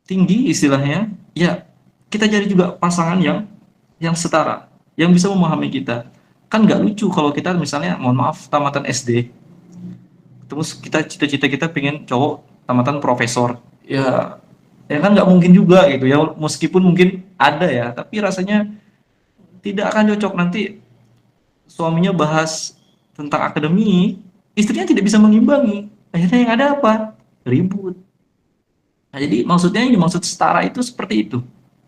tinggi istilahnya, ya kita cari juga pasangan yang setara, yang bisa memahami kita. Kan nggak lucu kalau kita misalnya, mohon maaf, tamatan SD, terus kita cita-cita kita pengen cowok tamatan profesor, ya kan nggak mungkin juga gitu ya, meskipun mungkin ada ya, tapi rasanya tidak akan cocok. Nanti suaminya bahas tentang akademi, istrinya tidak bisa mengimbangi, akhirnya yang ada apa? Ribut. Nah, jadi maksudnya yang dimaksud setara itu seperti itu,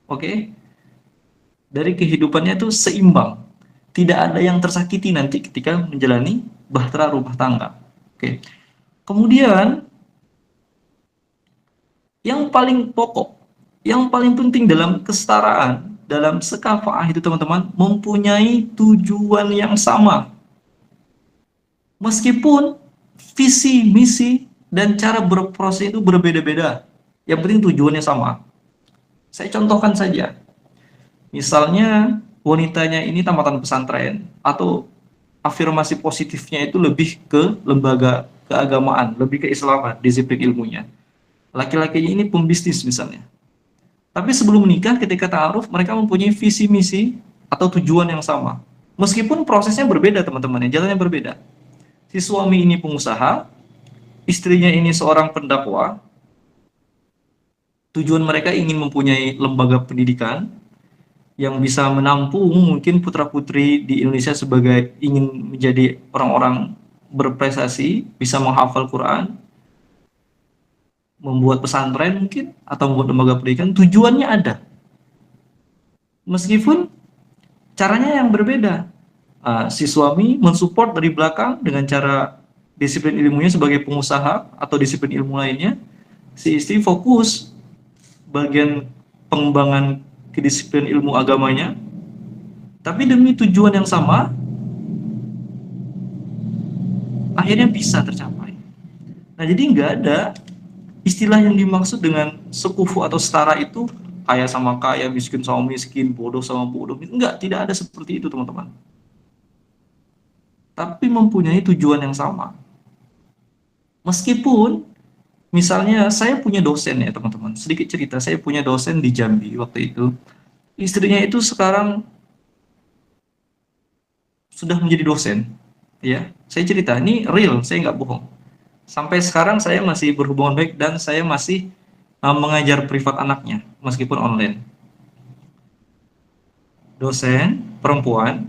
oke? Dari kehidupannya itu seimbang, tidak ada yang tersakiti nanti ketika menjalani bahtera rumah tangga, oke? Kemudian yang paling pokok, yang paling penting dalam kesetaraan, dalam sekafa'ah itu teman-teman, mempunyai tujuan yang sama. Meskipun visi, misi, dan cara berproses itu berbeda-beda, yang penting tujuannya sama. Saya contohkan saja. Misalnya wanitanya ini tamatan pesantren, atau afirmasi positifnya itu lebih ke lembaga keagamaan, lebih ke Islaman, disiplin ilmunya. Laki-lakinya ini pembisnis misalnya. Tapi sebelum menikah, ketika ta'aruf, mereka mempunyai visi misi atau tujuan yang sama. Meskipun prosesnya berbeda teman-teman, jalannya berbeda. Si suami ini pengusaha, istrinya ini seorang pendakwah. Tujuan mereka ingin mempunyai lembaga pendidikan yang bisa menampung mungkin putra-putri di Indonesia sebagai ingin menjadi orang-orang berprestasi, bisa menghafal Quran, membuat pesantren mungkin, atau membuat lembaga pendidikan. Tujuannya ada. Meskipun caranya yang berbeda. Si suami mensupport dari belakang dengan cara disiplin ilmunya sebagai pengusaha atau disiplin ilmu lainnya. Si istri fokus bagian pengembangan kedisiplin ilmu agamanya, tapi demi tujuan yang sama, akhirnya bisa tercapai. Nah, jadi nggak ada istilah yang dimaksud dengan sekufu atau setara itu kaya sama kaya, miskin sama miskin, bodoh sama bodoh. Enggak, tidak ada seperti itu teman-teman. Tapi mempunyai tujuan yang sama. Meskipun misalnya saya punya dosen ya teman-teman, sedikit cerita, saya punya dosen di Jambi waktu itu. Istrinya itu sekarang sudah menjadi dosen, ya. Saya cerita, ini real, saya nggak bohong. Sampai sekarang saya masih berhubungan baik dan saya masih mengajar privat anaknya, meskipun online. Dosen, perempuan,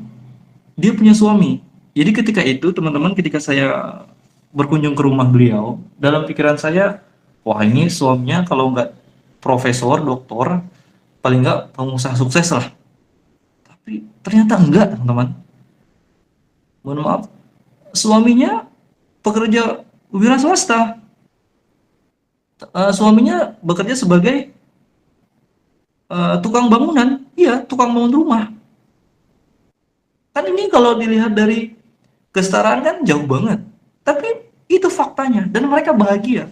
dia punya suami. Jadi ketika itu teman-teman, ketika saya berkunjung ke rumah beliau, dalam pikiran saya, wah ini suaminya kalau nggak profesor, doktor, paling nggak pengusaha sukses lah. Tapi ternyata enggak teman-teman. Mohon maaf, suaminya pekerja wira swasta. Suaminya bekerja sebagai tukang bangunan. Iya, tukang bangun rumah. Kan ini kalau dilihat dari kesetaraan kan jauh banget. Tapi itu faktanya, dan mereka bahagia.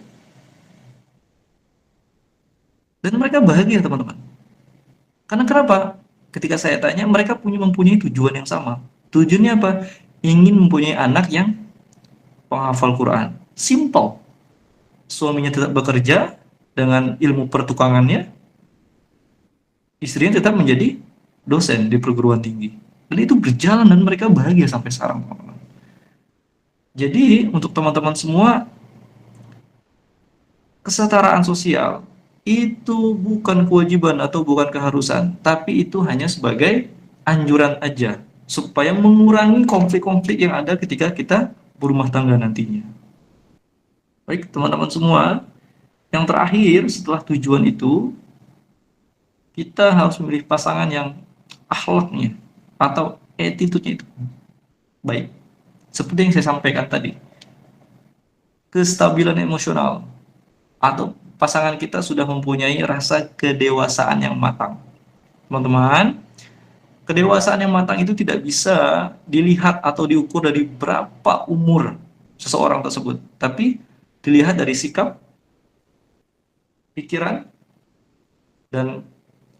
Dan mereka bahagia teman-teman. Karena kenapa? Ketika saya tanya, mereka mempunyai tujuan yang sama. Tujuannya apa? Ingin mempunyai anak yang penghafal Quran. Simple. Suaminya tetap bekerja dengan ilmu pertukangannya, istrinya tetap menjadi dosen di perguruan tinggi. Dan itu berjalan dan mereka bahagia sampai sekarang teman-teman. Jadi untuk teman-teman semua, kesetaraan sosial itu bukan kewajiban atau bukan keharusan, tapi itu hanya sebagai anjuran aja supaya mengurangi konflik-konflik yang ada ketika kita berumah tangga nantinya. Baik teman-teman semua, yang terakhir setelah tujuan itu, kita harus memilih pasangan yang akhlaknya atau attitude-nya itu baik. Seperti yang saya sampaikan tadi, kestabilan emosional, atau pasangan kita sudah mempunyai rasa kedewasaan yang matang. Teman-teman, Kedewasaan yang matang itu tidak bisa dilihat atau diukur dari berapa umur seseorang tersebut, tapi dilihat dari sikap, pikiran, dan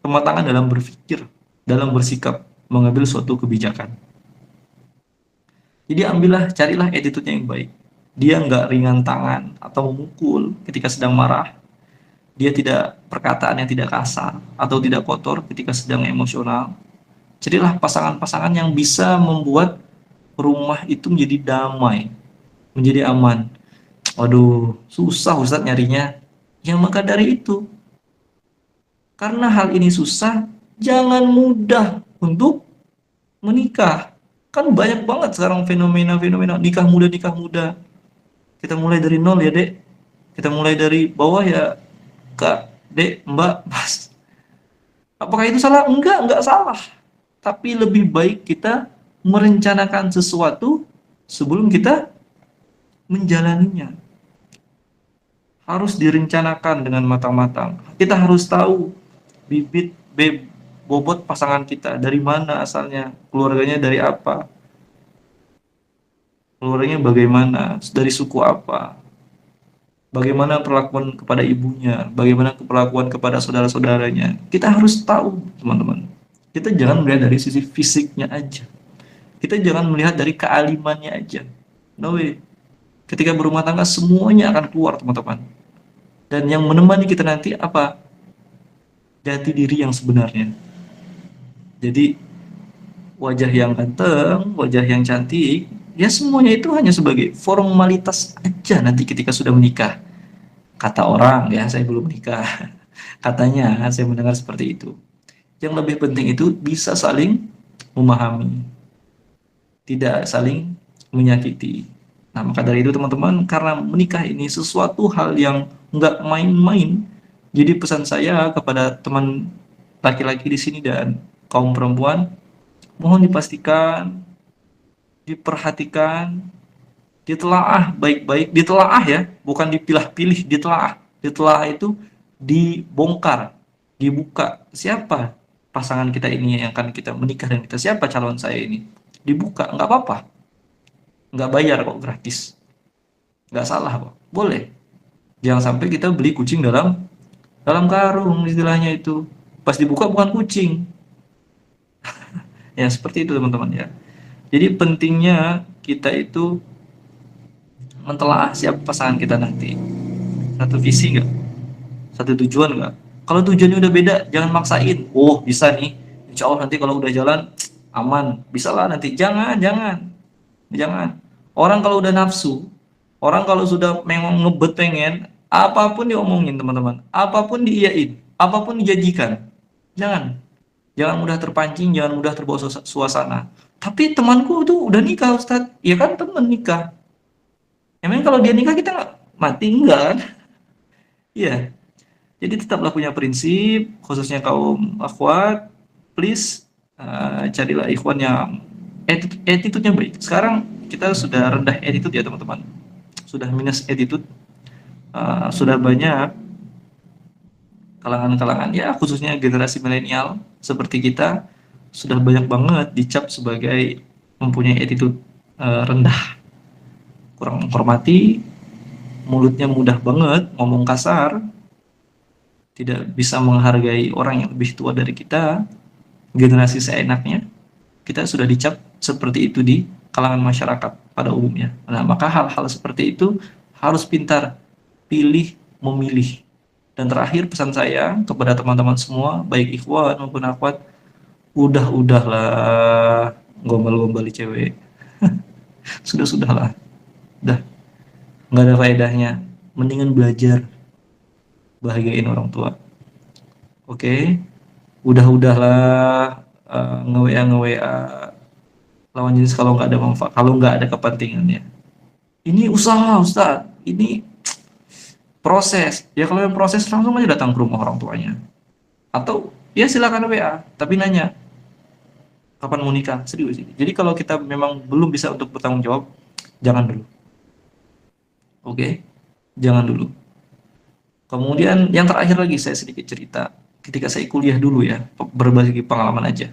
kematangan dalam berpikir, dalam bersikap, mengambil suatu kebijakan. Jadi ambillah, carilah attitude-nya yang baik. Dia nggak ringan tangan atau memukul ketika sedang marah. Dia tidak perkataan yang tidak kasar atau tidak kotor ketika sedang emosional. Carilah pasangan-pasangan yang bisa membuat rumah itu menjadi damai, menjadi aman. Waduh, susah Ustadz nyarinya. Ya maka dari itu, karena hal ini susah, jangan mudah untuk menikah. Kan banyak banget sekarang fenomena-fenomena nikah muda. Kita mulai dari nol ya, Dek. Kita mulai dari bawah ya, Kak, Dek, Mbak, Mas. Apakah itu salah? Enggak salah. Tapi lebih baik kita merencanakan sesuatu sebelum kita menjalaninya. Harus direncanakan dengan matang-matang. Kita harus tahu bibit bobot pasangan kita, dari mana asalnya, keluarganya dari apa, keluarganya bagaimana, dari suku apa, bagaimana perlakuan kepada ibunya, bagaimana perlakuan kepada saudara-saudaranya. Kita harus tahu, teman-teman. Kita jangan melihat dari sisi fisiknya aja. Kita jangan melihat dari kealimannya aja. No way. Ketika berumah tangga, semuanya akan keluar, teman-teman. Dan yang menemani kita nanti apa? Jati diri yang sebenarnya. Jadi wajah yang ganteng, wajah yang cantik, ya semuanya itu hanya sebagai formalitas aja nanti ketika sudah menikah. Kata orang, ya saya belum menikah. Katanya, saya mendengar seperti itu. Yang lebih penting itu bisa saling memahami, tidak saling menyakiti. Nah, maka dari itu teman-teman, karena menikah ini sesuatu hal yang nggak main-main, jadi pesan saya kepada teman laki-laki di sini dan kaum perempuan, mohon dipastikan, diperhatikan, ditelaah baik-baik, ditelaah ya, bukan dipilah-pilih, ditelaah. Ditelaah itu dibongkar, dibuka. Siapa pasangan kita ini yang akan kita menikah dan kita, siapa calon saya ini? Dibuka, nggak apa-apa. Nggak bayar kok, gratis. Nggak salah kok, boleh. Jangan sampai kita beli kucing dalam karung, istilahnya itu. Pas dibuka bukan kucing. Ya, seperti itu teman-teman ya. Jadi pentingnya kita itu mentelaah siapa pasangan kita nanti. Satu visi nggak? Satu tujuan nggak? Kalau tujuannya udah beda, jangan maksain. Oh, bisa nih. Insya Allah nanti kalau udah jalan, aman. Bisa lah nanti. Jangan. Orang kalau udah nafsu, orang kalau sudah memang ngebet pengen, apapun diomongin teman-teman. Apapun diiyain, apapun dijanjikan. Jangan mudah terpancing, jangan mudah terbawa suasana. Tapi temanku tuh udah nikah Ustadz. Ya kan temen nikah. Emang kalau dia nikah kita nggak mati, enggak kan? Iya. Jadi tetaplah punya prinsip, khususnya kaum akhwat, please carilah ikhwan yang attitude-nya baik. Sekarang kita sudah rendah attitude ya teman-teman. Sudah minus attitude. Sudah banyak kalangan-kalangan ya, khususnya generasi milenial seperti kita, sudah banyak banget dicap sebagai mempunyai attitude rendah, kurang menghormati, mulutnya mudah banget ngomong kasar, tidak bisa menghargai orang yang lebih tua dari kita, generasi seenaknya. Kita sudah dicap seperti itu di kalangan masyarakat pada umumnya. Nah, maka hal-hal seperti itu harus pintar pilih memilih. Dan terakhir pesan saya kepada teman-teman semua, baik ikhwan maupun akhwat, udahlah gombal-gombali cewek. Sudahlah. Udah, nggak ada faedahnya. Mendingan belajar bahagiain orang tua. Oke? Udahlah nge-WA lawan jenis kalau nggak ada manfaat, kalau nggak ada kepentingannya. Ini usaha Ustaz, ini proses. Ya kalau yang proses langsung aja datang ke rumah orang tuanya. Atau ya silakan WA, tapi nanya kapan mau nikah, serius. Jadi kalau kita memang belum bisa untuk bertanggung jawab, jangan dulu. Oke? Jangan dulu. Kemudian yang terakhir lagi saya sedikit cerita. Ketika saya kuliah dulu ya, berbagi pengalaman aja.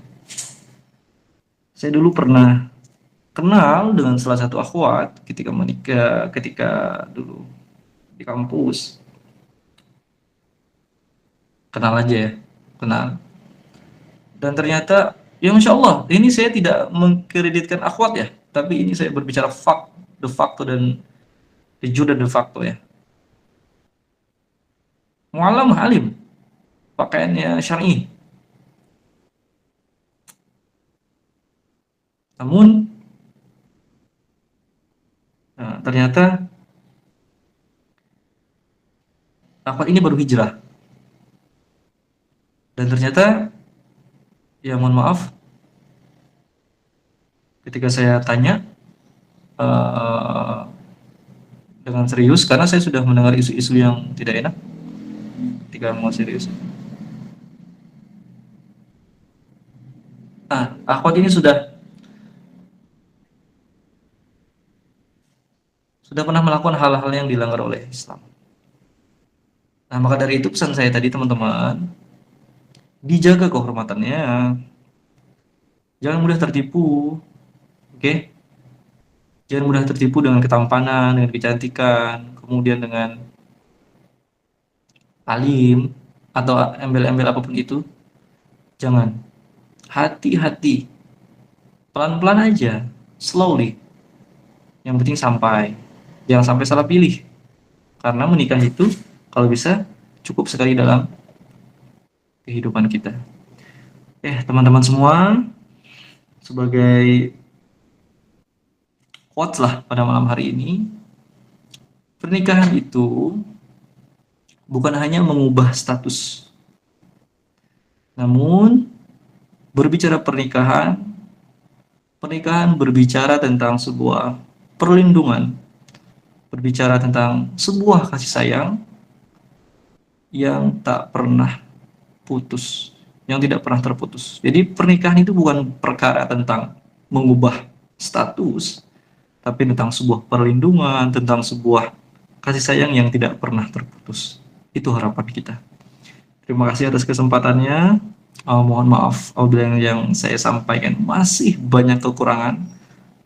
Saya dulu pernah kenal dengan salah satu akhwat ketika menikah, ketika dulu di kampus. Kenal aja ya, kenal. Dan ternyata, ya Masya Allah, ini saya tidak mengkreditkan akhwat ya, tapi ini saya berbicara de facto dan de jure dan de facto ya. Mu'allam alim, pakaiannya syar'i. Namun, ternyata akhwat ini baru hijrah. Dan ternyata, ya mohon maaf, ketika saya tanya dengan serius, karena saya sudah mendengar isu-isu yang tidak enak ketika mau serius. Nah, akhwat ini sudah pernah melakukan hal-hal yang dilanggar oleh Islam. Nah, maka dari itu pesan saya tadi teman-teman, dijaga kehormatannya, jangan mudah tertipu, oke? Jangan mudah tertipu dengan ketampanan, dengan kecantikan, kemudian dengan alim, atau embel-embel apapun itu. Jangan. Hati-hati. Pelan-pelan aja. Slowly. Yang penting sampai. Jangan sampai salah pilih. Karena menikah itu, kalau bisa, cukup sekali dalam kehidupan kita. Teman-teman semua, sebagai quotes lah pada malam hari ini, pernikahan itu bukan hanya mengubah status, namun berbicara pernikahan berbicara tentang sebuah perlindungan, berbicara tentang sebuah kasih sayang yang tak pernah putus, yang tidak pernah terputus. Jadi pernikahan itu bukan perkara tentang mengubah status, tapi tentang sebuah perlindungan, tentang sebuah kasih sayang yang tidak pernah terputus. Itu harapan kita. Terima kasih atas kesempatannya. Mohon maaf apabila yang saya sampaikan masih banyak kekurangan,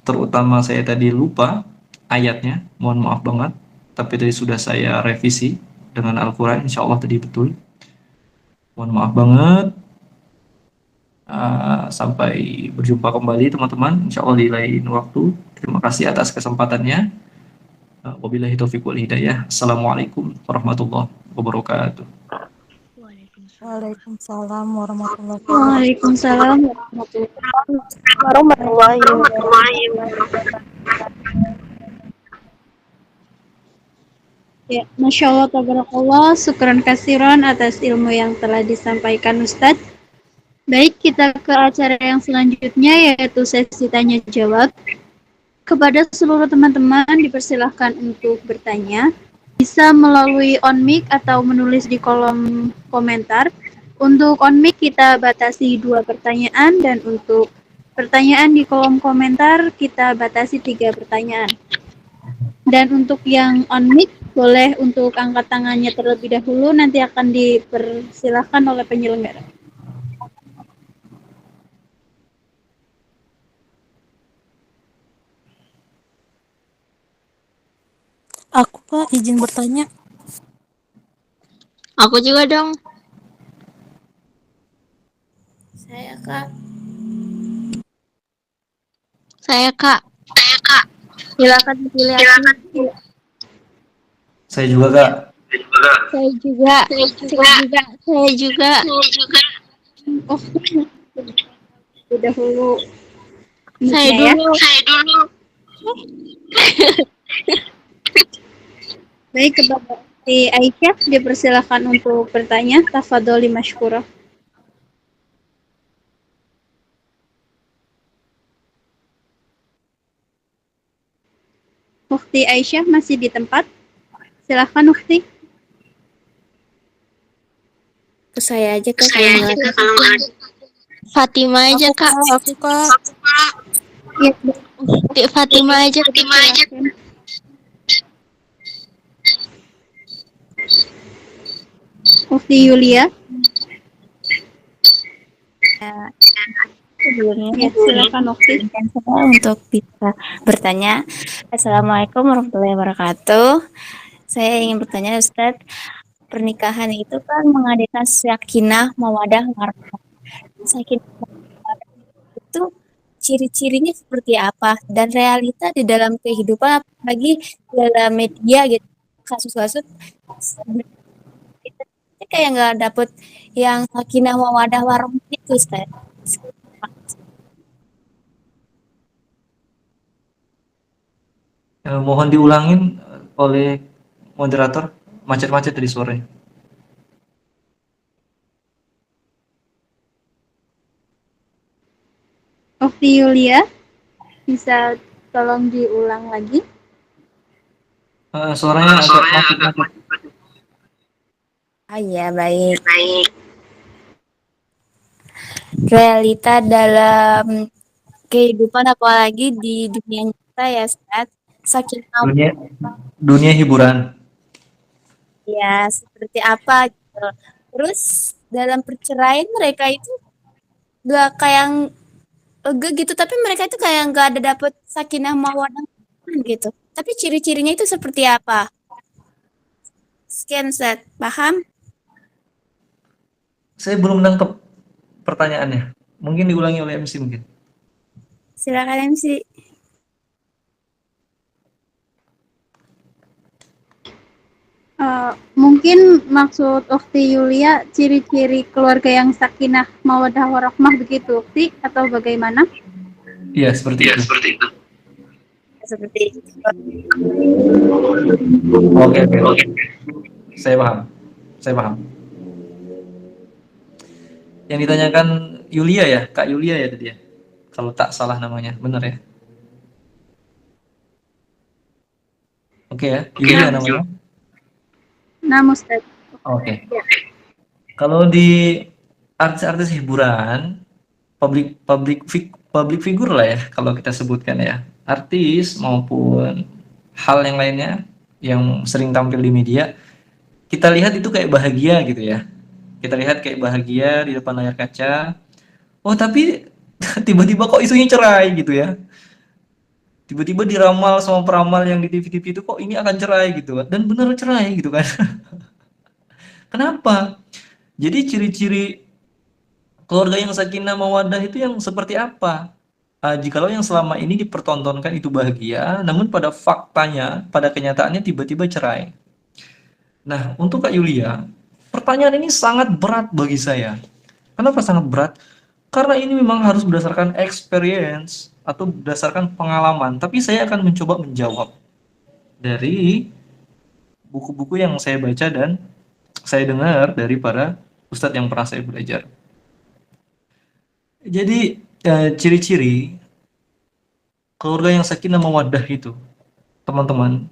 terutama saya tadi lupa ayatnya, mohon maaf banget. Tapi tadi sudah saya revisi dengan Al-Quran, insya Allah tadi betul. Mohon maaf banget. Sampai berjumpa kembali teman-teman, insya Allah di lain waktu. Terima kasih atas kesempatannya. Wabillahi taufiq wal hidayah. Assalamualaikum warahmatullahi wabarakatuh. Waalaikumsalam warahmatullahi wabarakatuh. Waalaikumsalam Warahmatullahi wabarakatuh. Ya, Masya Allah, tabarakallah, syukran kasiran atas ilmu yang telah disampaikan Ustadz. Baik, kita ke acara yang selanjutnya, yaitu sesi tanya jawab. Kepada seluruh teman-teman dipersilahkan untuk bertanya, bisa melalui on mic atau menulis di kolom komentar. Untuk on mic kita batasi 2 pertanyaan, dan untuk pertanyaan di kolom komentar kita batasi 3 pertanyaan. Dan untuk yang on mic, boleh untuk angkat tangannya terlebih dahulu, nanti akan dipersilahkan oleh penyelenggara. Aku Pak izin bertanya. Aku juga dong. Saya Kak. Saya Kak. Silakan dipilih aku. Saya juga Kak. Saya juga. Saya juga. Oh, dahulu. Saya Ya. dulu. Baik, kepada si Aisyah dipersilahkan untuk bertanya. Tafadholi mashkurah. Ukhti Aisyah masih di tempat? Silahkan Ukhti. Ke saya aja Kak. Fatima aja Kak. Aku Kak. Ya, Fatima aja. silakan. Ukhti Yulia. sebelumnya Ya, silakan Okti. izinkan saya untuk bisa bertanya. Assalamualaikum warahmatullahi wabarakatuh. Saya ingin bertanya Ustadz, pernikahan itu kan mengadakan sakinah mawadah warahmah. Sakinah mawadah itu ciri-cirinya seperti apa dan realita di dalam kehidupan apalagi dalam media gitu, kasus-kasus kita kayak nggak dapet yang sakinah mawadah warahmah itu Ustaz. Mohon diulangin oleh moderator, macet-macet tadi suaranya. Okti Yulia, bisa tolong diulang lagi? Suaranya agak macet-macet. Ah ya baik. Realita dalam kehidupan apalagi di dunia nyata ya Ustaz. Sakinah Dunia hiburan. ya seperti apa gitu. Terus dalam perceraian mereka itu gak kayak lega gitu, tapi mereka itu kayak gak ada dapet sakinah mawadah gitu. Tapi ciri-cirinya itu seperti apa? Sekian Ustaz, paham? Saya belum nangkep pertanyaannya. Mungkin diulangi oleh MC mungkin. Silakan MC. Mungkin maksud Okti Yulia ciri-ciri keluarga yang sakinah mawadah warahmah begitu Okti atau bagaimana? Iya, seperti itu. Seperti itu. Oke. Saya paham. Yang ditanyakan Yulia ya, Kak Yulia ya tadi ya. Kalau tak salah namanya, benar ya? Oke ya, Yulia namanya. Nah, Ustaz. Oke. Kalau di artis-artis hiburan, public figure lah ya, kalau kita sebutkan ya, artis maupun hal yang lainnya yang sering tampil di media, kita lihat itu kayak bahagia gitu ya. Kita lihat kayak bahagia di depan layar kaca. Oh tapi tiba-tiba kok isunya cerai gitu ya. Tiba-tiba diramal sama peramal yang di TV-TV itu kok ini akan cerai gitu. Dan bener cerai gitu kan. Kenapa? Jadi ciri-ciri keluarga yang sakinah mawadah itu yang seperti apa? Jikalau yang selama ini dipertontonkan itu bahagia, namun pada faktanya, pada kenyataannya tiba-tiba cerai. Nah, untuk Kak Yulia, pertanyaan ini sangat berat bagi saya. Kenapa sangat berat? Karena ini memang harus berdasarkan experience atau berdasarkan pengalaman, tapi saya akan mencoba menjawab dari buku-buku yang saya baca dan saya dengar dari para ustadz yang pernah saya belajar. Jadi ciri-ciri keluarga yang sakinah mawaddah itu, teman-teman,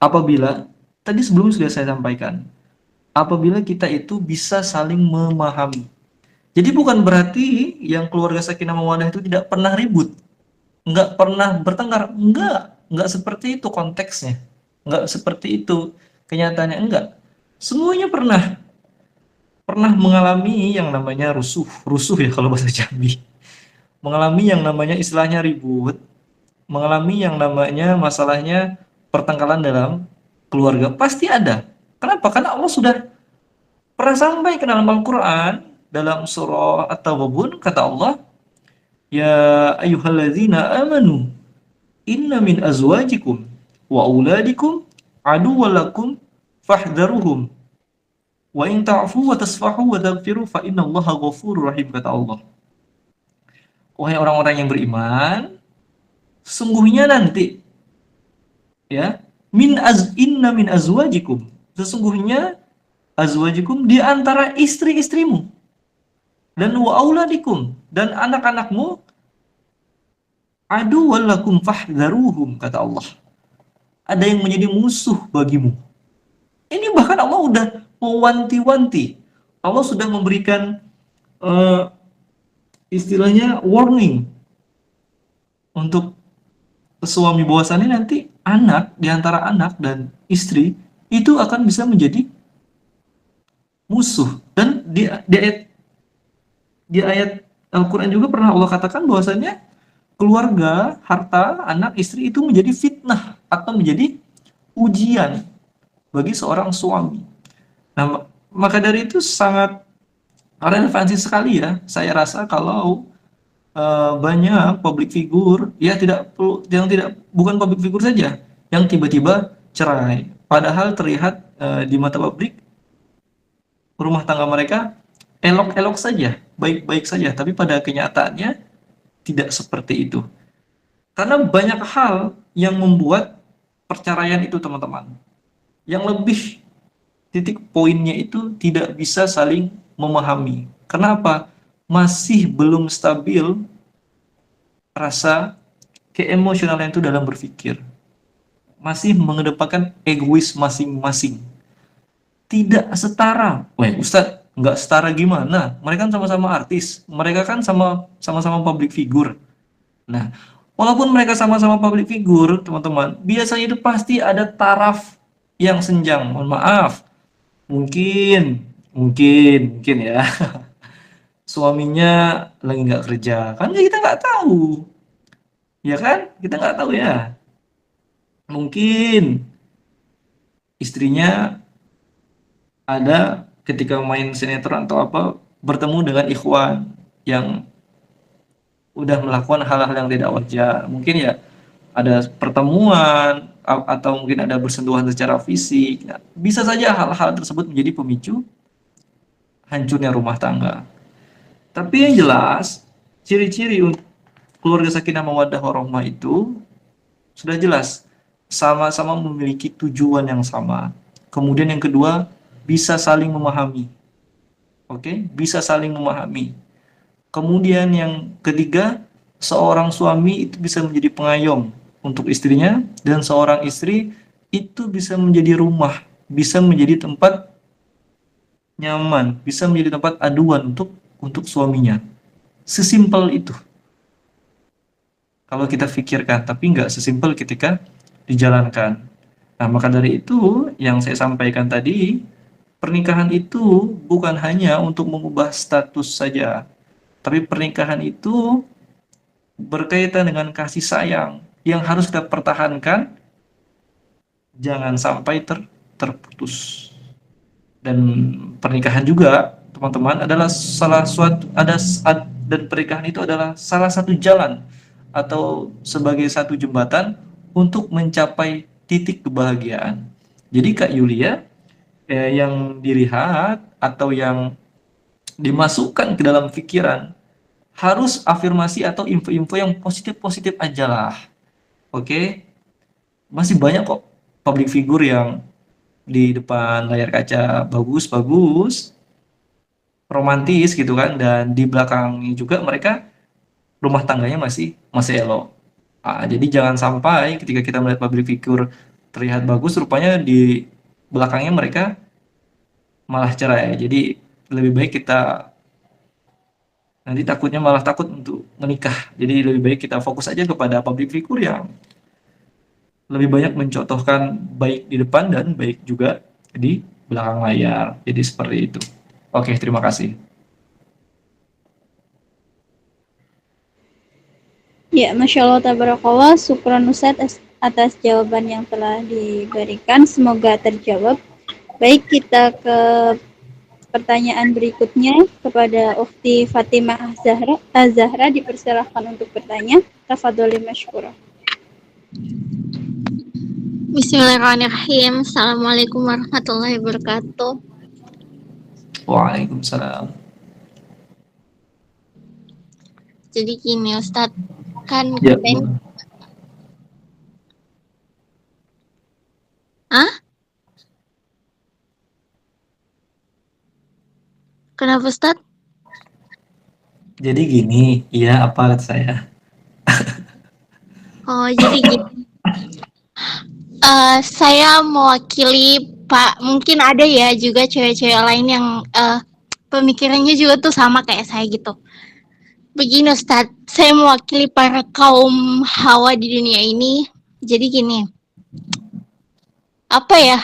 apabila tadi sebelum sudah saya sampaikan, apabila kita itu bisa saling memahami. Jadi bukan berarti yang keluarga sakinah mawaddah itu tidak pernah ribut, nggak pernah bertengkar, nggak seperti itu konteksnya, nggak seperti itu kenyataannya, enggak. Semuanya pernah mengalami yang namanya rusuh ya kalau bahasa Jambi, mengalami yang namanya istilahnya ribut, mengalami yang namanya masalahnya pertengkaran dalam keluarga, pasti ada. Kenapa? Karena Allah sudah pernah sampai ke dalam Al-Quran, dalam surah At-Taghabun, kata Allah, ya ayyuhalladzina amanu inna min azwajikum wa auladikum aduwwalakum fahdharuhum wa in ta'fu wa tasfahu wa taghfiru fa innallaha ghafurur rahim, kata Allah. Wahai orang-orang yang beriman, sesungguhnya nanti ya inna min azwajikum, sesungguhnya azwajikum di antara istri-istrimu, dan wa auladikum, dan anak-anakmu, aduwwalakum fahdharuhum, kata Allah, ada yang menjadi musuh bagimu. Ini bahkan Allah udah mewanti-wanti, Allah sudah memberikan istilahnya warning untuk suami, bahwasannya nanti anak, di antara anak dan istri itu akan bisa menjadi musuh. Dan di ayat Al-Quran juga pernah Allah katakan bahwasanya keluarga, harta, anak, istri itu menjadi fitnah atau menjadi ujian bagi seorang suami. Nah, maka dari itu sangat relevansi sekali ya. Saya rasa kalau banyak public figure, ya tidak perlu, yang tidak bukan public figure saja, yang tiba-tiba cerai. Padahal terlihat di mata publik rumah tangga mereka elok-elok saja, baik-baik saja, tapi pada kenyataannya tidak seperti itu. Karena banyak hal yang membuat perceraian itu, teman-teman. Yang lebih titik poinnya itu tidak bisa saling memahami. Kenapa? Masih belum stabil rasa keemosionalan itu dalam berpikir. Masih mengedepankan egois masing-masing. Tidak setara. Wah, Ustadz, nggak setara gimana? Mereka kan sama-sama artis. Mereka kan sama-sama public figure. Nah, walaupun mereka sama-sama public figure, teman-teman, biasanya itu pasti ada taraf yang senjang. Mohon maaf. Mungkin ya. Suaminya lagi nggak kerja. Kan kita nggak tahu. Ya kan? Kita nggak tahu ya. Mungkin istrinya ada ketika main sinetron atau apa bertemu dengan ikhwan yang udah melakukan hal-hal yang tidak wajar. Mungkin ya ada pertemuan atau mungkin ada bersentuhan secara fisik. Nah, bisa saja hal-hal tersebut menjadi pemicu hancurnya rumah tangga. Tapi yang jelas ciri-ciri untuk keluarga sakinah mawaddah warahmah itu sudah jelas, sama-sama memiliki tujuan yang sama. Kemudian yang kedua, bisa saling memahami. Oke, bisa saling memahami. Kemudian yang ketiga, seorang suami itu bisa menjadi pengayom untuk istrinya, dan seorang istri itu bisa menjadi rumah, bisa menjadi tempat nyaman, bisa menjadi tempat aduan untuk suaminya. Sesimpel itu. Kalau kita pikirkan, tapi nggak sesimpel ketika dijalankan. Nah, maka dari itu yang saya sampaikan tadi, pernikahan itu bukan hanya untuk mengubah status saja, tapi pernikahan itu berkaitan dengan kasih sayang yang harus kita pertahankan, jangan sampai terputus. Dan pernikahan juga, teman-teman, adalah dan pernikahan itu adalah salah satu jalan atau sebagai satu jembatan untuk mencapai titik kebahagiaan. Jadi Kak Yulia, yang dilihat atau yang dimasukkan ke dalam pikiran harus afirmasi atau info-info yang positif-positif aja lah. Oke? Masih banyak kok public figure yang di depan layar kaca bagus-bagus, romantis gitu kan, dan di belakangnya juga mereka rumah tangganya masih elok. Jadi jangan sampai ketika kita melihat public figure terlihat bagus, rupanya di belakangnya mereka malah cerai. Jadi lebih baik kita nanti takutnya malah takut untuk menikah. Jadi lebih baik kita fokus aja kepada public figure yang lebih banyak mencontohkan baik di depan dan baik juga di belakang layar. Jadi seperti itu. Oke, terima kasih. Ya, Masya Allah, tabarakallah, syukran Ustadz atas jawaban yang telah diberikan. Semoga terjawab. Baik, kita ke pertanyaan berikutnya kepada Ukhti Fatimah Zahra, dipersilahkan untuk bertanya. Tafadholi masykurah. Bismillahirrahmanirrahim. Assalamualaikum warahmatullahi wabarakatuh. Waalaikumsalam. Jadi gini Ustadz, kan Ya, kita ini... Kenapa Ustadz? jadi gini, iya apa kata saya? Oh, jadi gini. Saya mewakili Pak, mungkin ada ya juga cewek-cewek lain yang pemikirannya juga tuh sama kayak saya gitu. Begini Ustadz, saya mewakili para kaum hawa di dunia ini. Jadi gini, apa ya?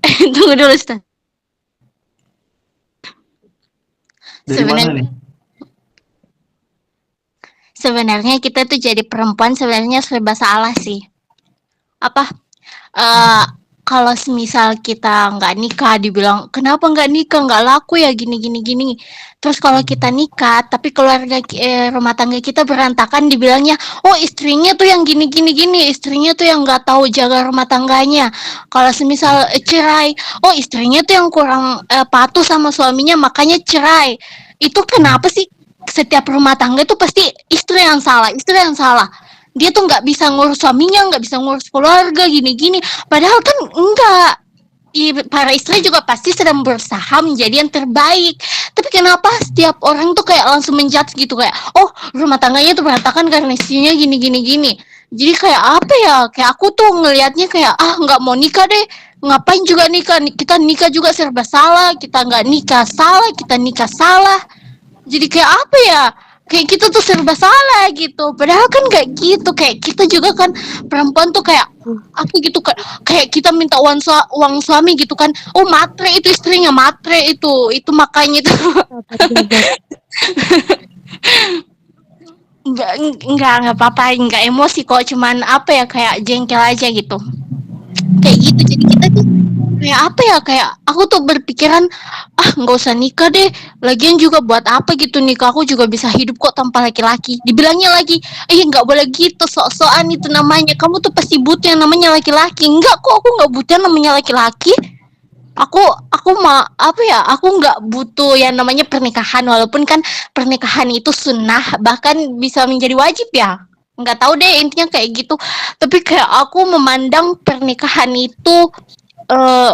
Tunggu dulu Ustadz. Dari mana nih? sebenarnya kita tuh jadi perempuan sebenarnya serba salah sih. Apa? eh Kalau semisal kita nggak nikah dibilang kenapa nggak nikah nggak laku ya gini gini gini, terus kalau kita nikah tapi rumah tangga kita berantakan dibilangnya oh istrinya tuh yang gini gini gini, istrinya tuh yang nggak tahu jaga rumah tangganya. Kalau semisal cerai, oh istrinya tuh yang kurang patuh sama suaminya makanya cerai. Itu kenapa sih setiap rumah tangga itu pasti istri yang salah, istri yang salah, dia tuh nggak bisa ngurus suaminya, nggak bisa ngurus keluarga, gini-gini. Padahal kan enggak. Para istri juga pasti sedang berusaha menjadi yang terbaik. Tapi kenapa setiap orang tuh kayak langsung menjudge gitu kayak, oh rumah tangganya tuh berantakan karena istrinya gini-gini gini. Jadi kayak apa ya? Kayak aku tuh ngelihatnya kayak nggak mau nikah deh. Ngapain juga nikah? Kita nikah juga serba salah. Kita nggak nikah salah, kita nikah salah. Jadi kayak apa ya? Kayak kita tuh serba salah gitu. Padahal kan kayak gitu. Kayak kita juga kan perempuan tuh kayak apa gitu kan. Kayak kita minta uang suami gitu kan. Oh matre itu istrinya, matre itu. Itu makanya itu enggak apa-apa, enggak emosi kok. Cuman apa ya kayak jengkel aja gitu. Kayak gitu. Jadi kita tuh kayak apa ya, kayak aku tuh berpikiran nggak usah nikah deh, lagian juga buat apa gitu nikah, aku juga bisa hidup kok tanpa laki-laki. Dibilangnya lagi nggak boleh gitu, sok-sokan itu namanya, kamu tuh pasti butuh yang namanya laki-laki. Enggak kok, aku nggak butuh yang namanya laki-laki. Aku mah apa ya, aku nggak butuh yang namanya pernikahan, walaupun kan pernikahan itu sunnah bahkan bisa menjadi wajib ya, nggak tahu deh intinya kayak gitu. Tapi kayak aku memandang pernikahan itu eh,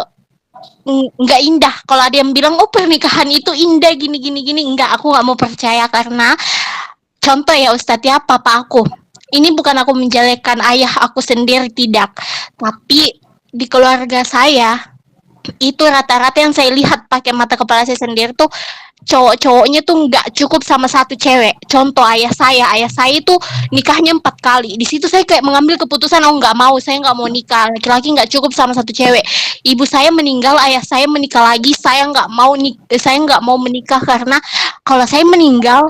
nggak indah. Kalau ada yang bilang oh pernikahan itu indah gini gini gini, enggak, aku nggak mau percaya. Karena contoh ya Ustadz ya, papa aku ini bukan aku menjelekkan ayah aku sendiri, tidak, tapi di keluarga saya itu rata-rata yang saya lihat pakai mata kepala saya sendiri tuh cowok-cowoknya tuh nggak cukup sama satu cewek. Contoh ayah saya itu nikahnya 4 kali. Di situ saya kayak mengambil keputusan, oh nggak mau, saya nggak mau nikah, laki-laki nggak cukup sama satu cewek. Ibu saya meninggal, ayah saya menikah lagi, saya nggak mau menikah karena kalau saya meninggal,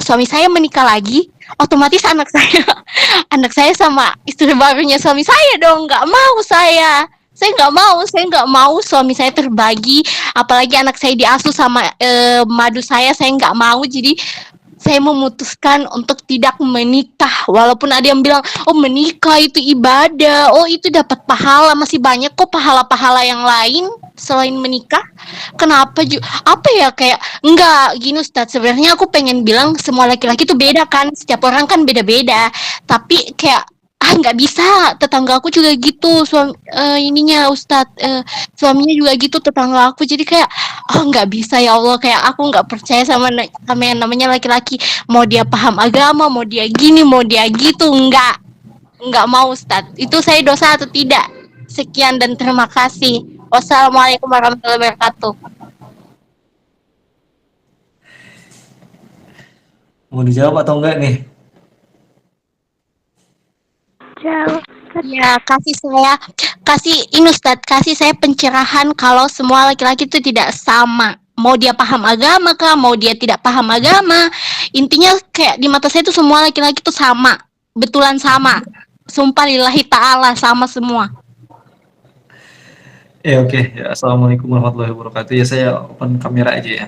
suami saya menikah lagi, otomatis anak saya sama istri barunya suami saya dong, nggak mau saya nggak mau suami saya terbagi, apalagi anak saya diasuh sama madu saya nggak mau. Jadi saya memutuskan untuk tidak menikah, walaupun ada yang bilang oh menikah itu ibadah, oh itu dapat pahala, masih banyak kok pahala-pahala yang lain selain menikah. Kenapa apa ya, kayak enggak gini Ustadz, sebenarnya aku pengen bilang semua laki-laki tuh beda kan, setiap orang kan beda-beda, tapi kayak nggak bisa, tetangga aku juga gitu, ininya Ustadz, suaminya juga gitu tetangga aku. Jadi kayak nggak bisa ya Allah, kayak aku nggak percaya sama yang namanya laki-laki, mau dia paham agama, mau dia gini, mau dia gitu, nggak mau Ustadz. Itu saya dosa atau tidak? Sekian dan terima kasih. Wassalamualaikum warahmatullahi wabarakatuh. Mau dijawab atau enggak nih? Jauh. Ya, kasih ini Ustadz, kasih saya pencerahan kalau semua laki-laki itu tidak sama. Mau dia paham agama kah, mau dia tidak paham agama. Intinya kayak di mata saya itu semua laki-laki itu sama. Betulan sama. Sumpah lillahi ta'ala sama semua. Oke. Ya, assalamualaikum warahmatullahi wabarakatuh. Ya, saya open kamera aja ya.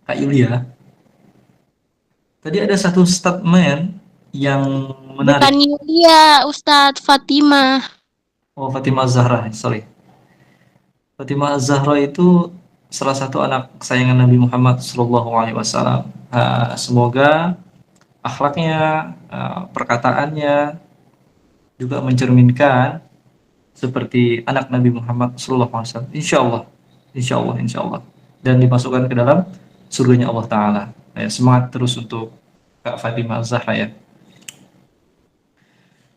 Kak Yulia, tadi ada satu statement yang menarik. Bukan Yulia, Ustadz, Fatimah. Oh, Fatimah Zahra, sorry. Fatimah Zahra itu salah satu anak kesayangan Nabi Muhammad SAW. Semoga akhlaknya, perkataannya juga mencerminkan seperti anak Nabi Muhammad SAW. Insya Allah, dan dimasukkan ke dalam surganya Allah Ta'ala. Ya, semangat terus untuk Kak Fatimah Zahra ya.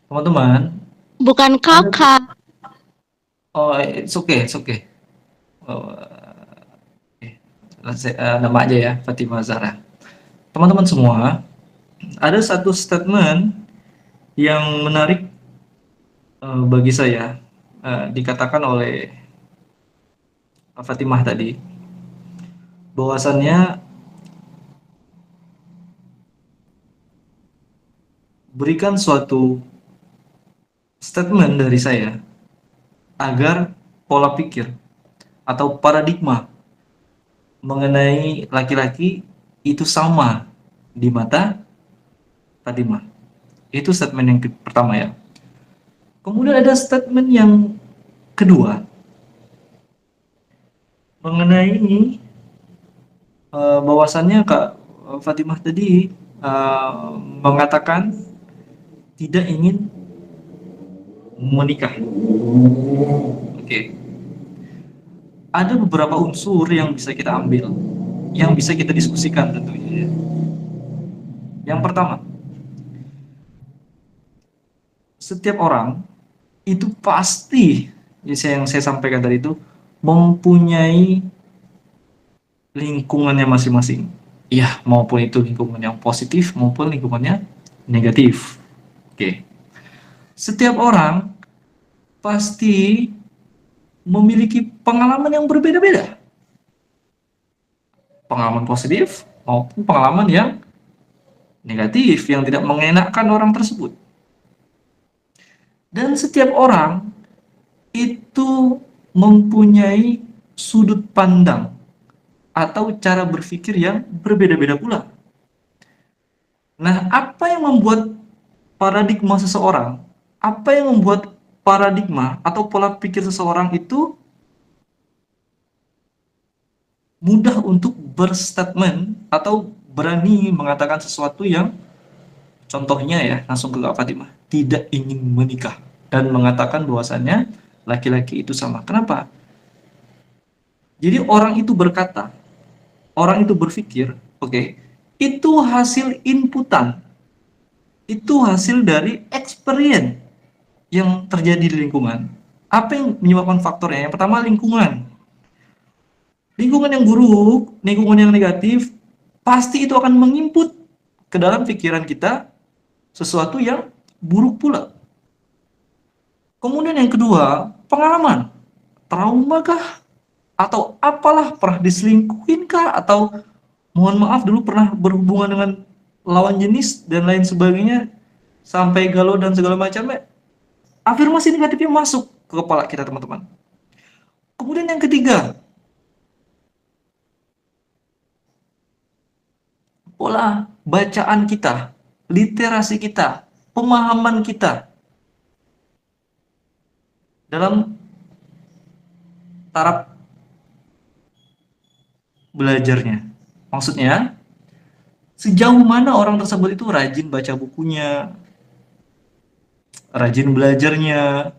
Teman-teman, Bukan kakak. oh it's okay. Oh, nama aja ya, Fatimah Zahra. Teman-teman semua, ada satu statement yang menarik bagi saya, dikatakan oleh Fatimah tadi, bahwasannya berikan suatu statement dari saya agar pola pikir atau paradigma mengenai laki-laki itu sama di mata Fatimah. Itu statement yang pertama ya. Kemudian ada statement yang kedua mengenai bahwasannya Kak Fatimah tadi mengatakan tidak ingin menikah. Oke. Ada beberapa unsur yang bisa kita ambil, yang bisa kita diskusikan tentunya. Yang pertama, setiap orang itu pasti, yang saya sampaikan tadi itu, mempunyai lingkungannya masing-masing. Ya, maupun itu lingkungan yang positif maupun lingkungannya negatif. Oke. Setiap orang pasti memiliki pengalaman yang berbeda-beda. Pengalaman positif maupun pengalaman yang negatif yang tidak mengenakkan orang tersebut. Dan setiap orang itu mempunyai sudut pandang atau cara berpikir yang berbeda-beda pula. Nah, apa yang membuat paradigma seseorang, apa yang membuat paradigma atau pola pikir seseorang itu mudah untuk berstatement atau berani mengatakan sesuatu yang contohnya ya, langsung ke Kak Fatimah, tidak ingin menikah dan mengatakan bahwasannya laki-laki itu sama. Kenapa? Jadi orang itu berkata, orang itu berpikir, oke, itu hasil inputan, itu hasil dari experience yang terjadi di lingkungan. Apa yang menyebabkan faktornya? Yang pertama lingkungan. Lingkungan yang buruk, lingkungan yang negatif, pasti itu akan menginput ke dalam pikiran kita sesuatu yang buruk pula. Kemudian yang kedua, pengalaman. Trauma kah? Atau apalah, pernah diselingkuhin kah? Atau mohon maaf dulu pernah berhubungan dengan lawan jenis dan lain sebagainya, sampai galau dan segala macamnya. Afirmasi negatifnya masuk ke kepala kita, teman-teman. Kemudian yang ketiga, pola bacaan kita, literasi kita, pemahaman kita dalam taraf belajarnya. Maksudnya, sejauh mana orang tersebut itu rajin baca bukunya, rajin belajarnya.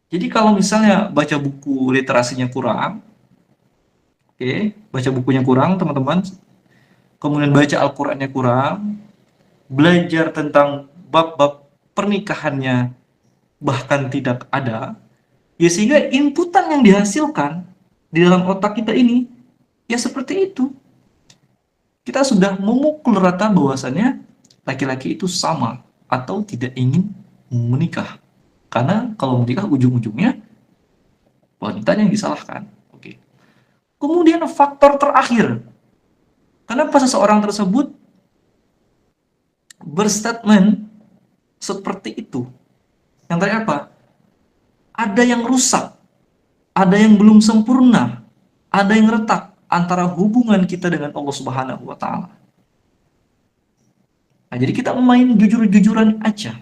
Jadi kalau misalnya baca buku literasinya kurang, oke, baca bukunya kurang teman-teman, kemudian baca Al-Qur'annya kurang, belajar tentang bab-bab pernikahannya bahkan tidak ada, ya sehingga inputan yang dihasilkan di dalam otak kita ini, ya seperti itu. Kita sudah memukul rata bahwasannya laki-laki itu sama atau tidak ingin menikah. Karena kalau menikah ujung-ujungnya wanita yang disalahkan. Oke. Kemudian faktor terakhir, kenapa seseorang tersebut berstatement seperti itu? Yang tadi apa? Ada yang rusak, ada yang belum sempurna, ada yang retak antara hubungan kita dengan Allah Subhanahu wa Ta'ala. Nah, jadi kita main jujur-jujuran aja.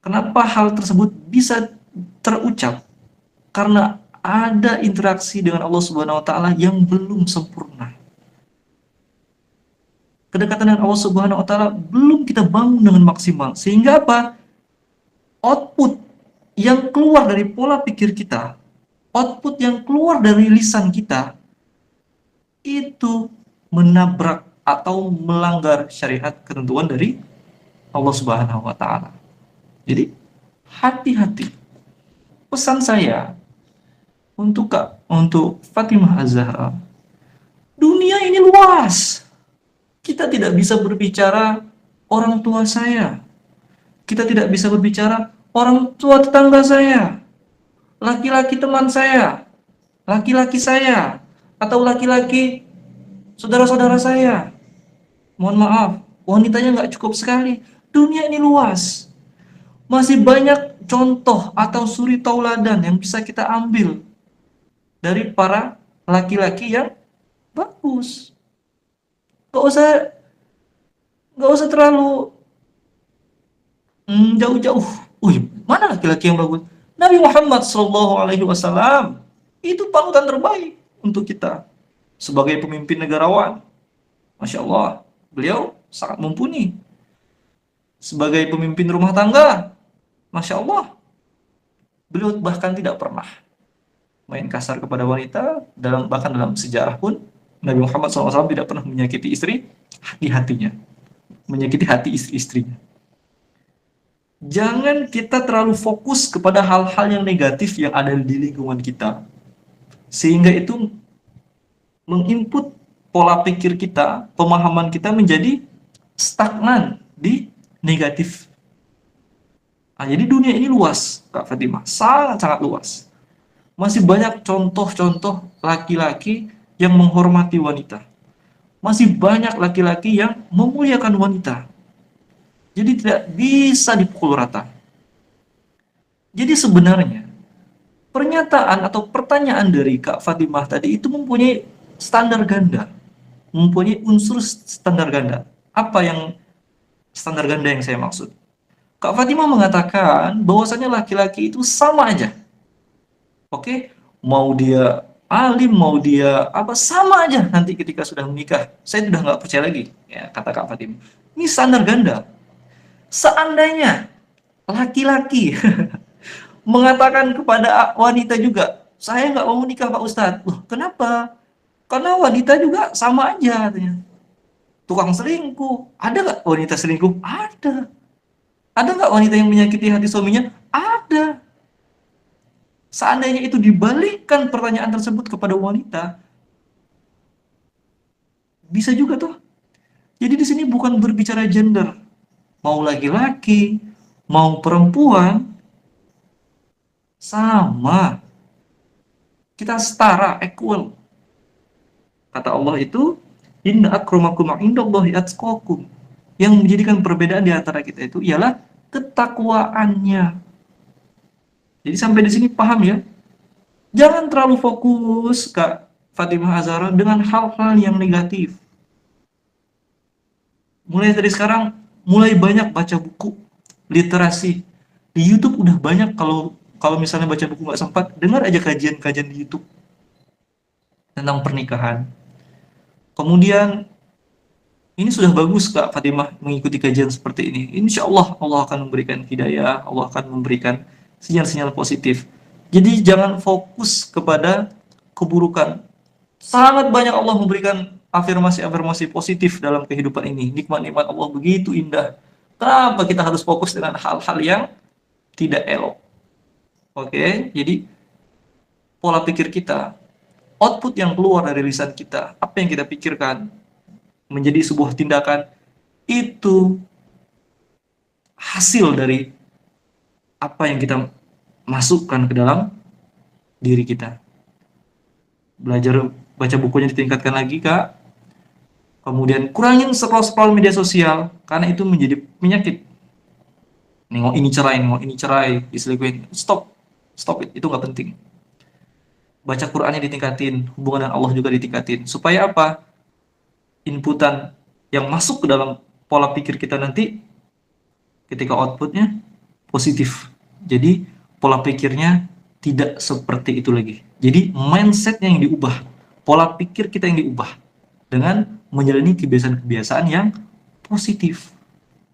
Kenapa hal tersebut bisa terucap? Karena ada interaksi dengan Allah Subhanahu wa Ta'ala yang belum sempurna. Kedekatan dengan Allah Subhanahu wa Ta'ala belum kita bangun dengan maksimal. Sehingga apa? Output yang keluar dari pola pikir kita, output yang keluar dari lisan kita, itu menabrak atau melanggar syariat ketentuan dari Allah Subhanahu wa Ta'ala. Jadi hati-hati. Pesan saya untuk Fatimah Az-Zahra, dunia ini luas. Kita tidak bisa berbicara orang tua saya. Kita tidak bisa berbicara orang tua tetangga saya, laki-laki teman saya, laki-laki saya, atau laki-laki Saudara-saudara saya, mohon maaf, wanitanya nggak cukup sekali. Dunia ini luas. Masih banyak contoh atau suri tauladan yang bisa kita ambil dari para laki-laki yang bagus. Nggak usah terlalu jauh-jauh. Wih, mana laki-laki yang bagus? Nabi Muhammad SAW itu panutan terbaik untuk kita sebagai pemimpin negarawan. Masya Allah, beliau sangat mumpuni. Sebagai pemimpin rumah tangga, Masya Allah, beliau bahkan tidak pernah main kasar kepada wanita, bahkan dalam sejarah pun Nabi Muhammad SAW tidak pernah menyakiti istri di hatinya, menyakiti hati istri-istrinya. Jangan kita terlalu fokus kepada hal-hal yang negatif yang ada di lingkungan kita, sehingga itu menginput pola pikir kita, pemahaman kita menjadi stagnan di negatif. Nah, jadi dunia ini luas, Kak Fatimah, sangat-sangat luas. Masih banyak contoh-contoh laki-laki yang menghormati wanita. Masih banyak laki-laki yang memuliakan wanita. Jadi tidak bisa dipukul rata. Jadi sebenarnya pernyataan atau pertanyaan dari Kak Fatimah tadi itu mempunyai standar ganda, mempunyai unsur standar ganda. Apa yang standar ganda yang saya maksud? Kak Fatimah mengatakan bahwasanya laki-laki itu sama aja. Oke, mau dia alim, mau dia apa, sama aja nanti ketika sudah menikah. Saya sudah nggak percaya lagi, ya, kata Kak Fatimah. Ini standar ganda. Seandainya laki-laki mengatakan kepada wanita juga, saya nggak mau menikah Pak Ustadz. Loh, kenapa? Karena wanita juga sama aja katanya. Tukang selingkuh. Ada nggak wanita selingkuh? Ada. Ada nggak wanita yang menyakiti hati suaminya? Ada. Seandainya itu dibalikkan pertanyaan tersebut kepada wanita, bisa juga tuh. Jadi di sini bukan berbicara gender. Mau laki-laki, mau perempuan, sama. Kita setara, equal. Kata Allah itu, inna akramakum indallahi atqakum. Yang menjadikan perbedaan di antara kita itu ialah ketakwaannya. Jadi sampai di sini paham ya? Jangan terlalu fokus, Kak Fatimah Azhara, dengan hal-hal yang negatif. Mulai dari sekarang, mulai banyak baca buku, literasi. Di YouTube udah banyak, kalau misalnya baca buku nggak sempat, dengar aja kajian-kajian di YouTube tentang pernikahan. Kemudian, ini sudah bagus Kak Fatimah mengikuti kajian seperti ini. Insya Allah, Allah akan memberikan hidayah, Allah akan memberikan sinyal-sinyal positif. Jadi jangan fokus kepada keburukan. Sangat banyak Allah memberikan afirmasi-afirmasi positif dalam kehidupan ini. Nikmat-nikmat Allah begitu indah. Kenapa kita harus fokus dengan hal-hal yang tidak elok? Oke, jadi pola pikir kita, output yang keluar dari lisan kita, apa yang kita pikirkan, menjadi sebuah tindakan, itu hasil dari apa yang kita masukkan ke dalam diri kita. Belajar baca bukunya ditingkatkan lagi, Kak. Kemudian kurangin scroll media sosial, karena itu menjadi penyakit. Nengok ini cerai, diselingkuhin. Stop it, itu nggak penting. Baca Qur'annya ditingkatin, hubungan dengan Allah juga ditingkatin. Supaya apa? Inputan yang masuk ke dalam pola pikir kita nanti, ketika outputnya positif. Jadi pola pikirnya tidak seperti itu lagi. Jadi mindsetnya yang diubah, pola pikir kita yang diubah dengan menjalani kebiasaan-kebiasaan yang positif.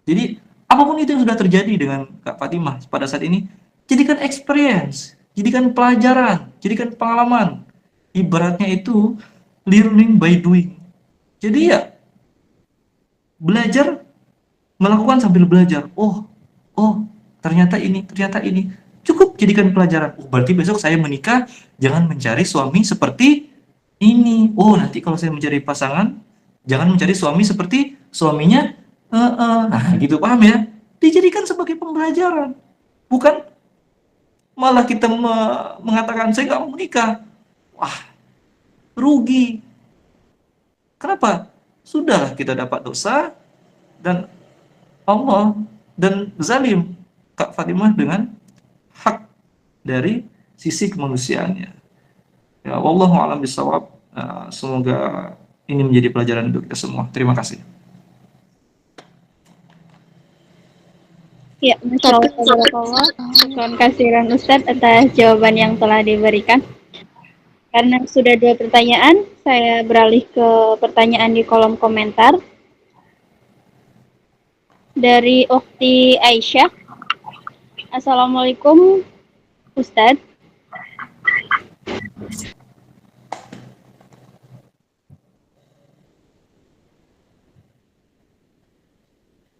Jadi apapun itu yang sudah terjadi dengan Kak Fatimah pada saat ini, jadikan experience, jadikan pelajaran, jadikan pengalaman. Ibaratnya itu learning by doing. Jadi ya belajar, melakukan sambil belajar. Oh, ternyata ini. Cukup jadikan pelajaran. Oh, berarti besok saya menikah, jangan mencari suami seperti ini. Oh, nanti kalau saya mencari pasangan, jangan mencari suami seperti suaminya. Nah, gitu, paham ya? Dijadikan sebagai pembelajaran. Bukan malah kita mengatakan, saya nggak mau menikah. Wah, rugi. Kenapa? Sudah kita dapat dosa dan Allah dan zalim Kak Fatimah dengan hak dari sisi kemanusiaannya. Ya, wallahu a'lam bishawab. Semoga ini menjadi pelajaran untuk kita semua. Terima kasih. Ya, Masya Allah, tabarakallah. Syukran kasiran Ustadz atas jawaban yang telah diberikan. Karena sudah 2 pertanyaan, saya beralih ke pertanyaan di kolom komentar. Dari Ukhti Aisyah. Assalamualaikum Ustadz.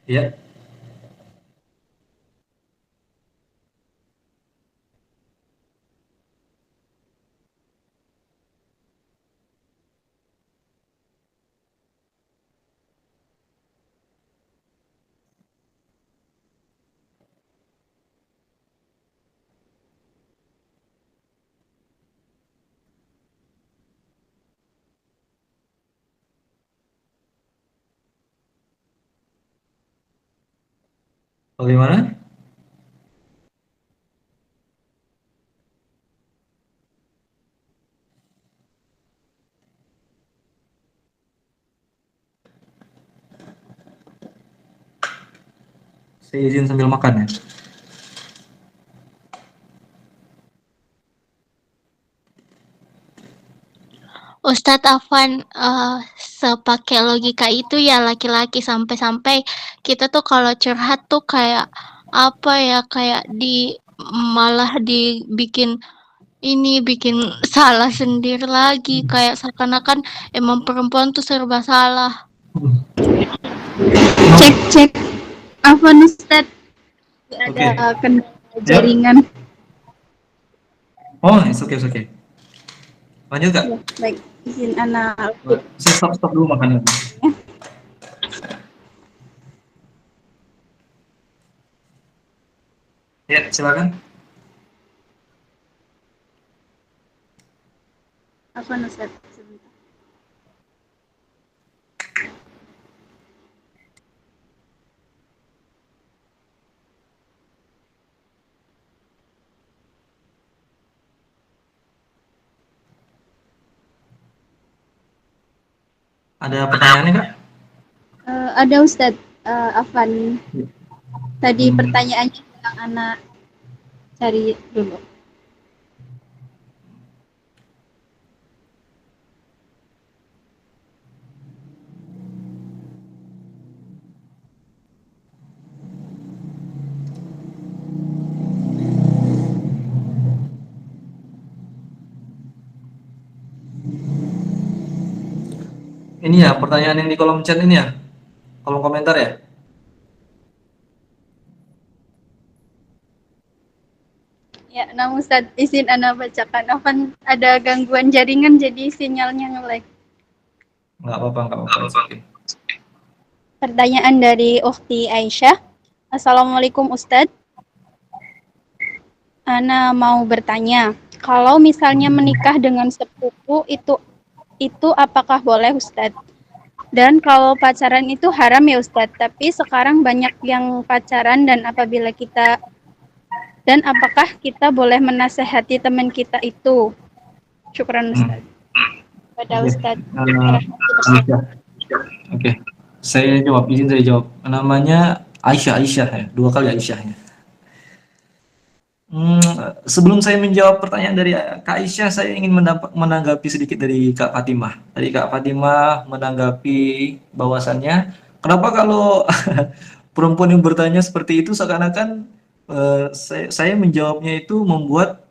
Ya, bagaimana? Saya izin sambil makan ya. Ustadz Afwan, sepakai logika itu ya laki-laki sampai-sampai kita tuh kalau curhat tuh kayak apa ya, kayak malah dibikin ini, bikin salah sendiri lagi, kayak seakan-akan emang perempuan tuh serba salah. Cek. Afwan Ustadz, Oke. ada kendala jaringan. Oh, it's okay. Lanjut Kak. Ya, baik, izin Ana. Saya stop dulu makannya. Ya, silakan. Afwan Ustadz, sebentar. Ada pertanyaannya Kak? Ada Ustadz, Afwan. Tadi pertanyaannya yang Ana cari dulu. Ini ya, pertanyaan yang di kolom chat ini ya? Kolom komentar ya? Ya, nah Ustadz, izin Ana bacakan. Afwan, ada gangguan jaringan jadi sinyalnya nge-lag. Nggak apa-apa. It's okay. Pertanyaan dari Ukhti Aisyah. Assalamualaikum Ustadz. Ana mau bertanya, kalau misalnya menikah dengan sepupu itu apakah boleh Ustadz? Dan kalau pacaran itu haram ya Ustadz, tapi sekarang banyak yang pacaran dan apakah kita boleh menasehati teman kita itu? Syukran Ustadz. Pada Ustadz. Oke. Saya jawab. Namanya Aisyah ya. 2 kali Aisyahnya. Sebelum saya menjawab pertanyaan dari Kak Aisyah, saya ingin menanggapi sedikit dari Kak Fatimah. Dari Kak Fatimah menanggapi bahwasannya, kenapa kalau perempuan yang bertanya seperti itu seakan-akan saya menjawabnya itu membuat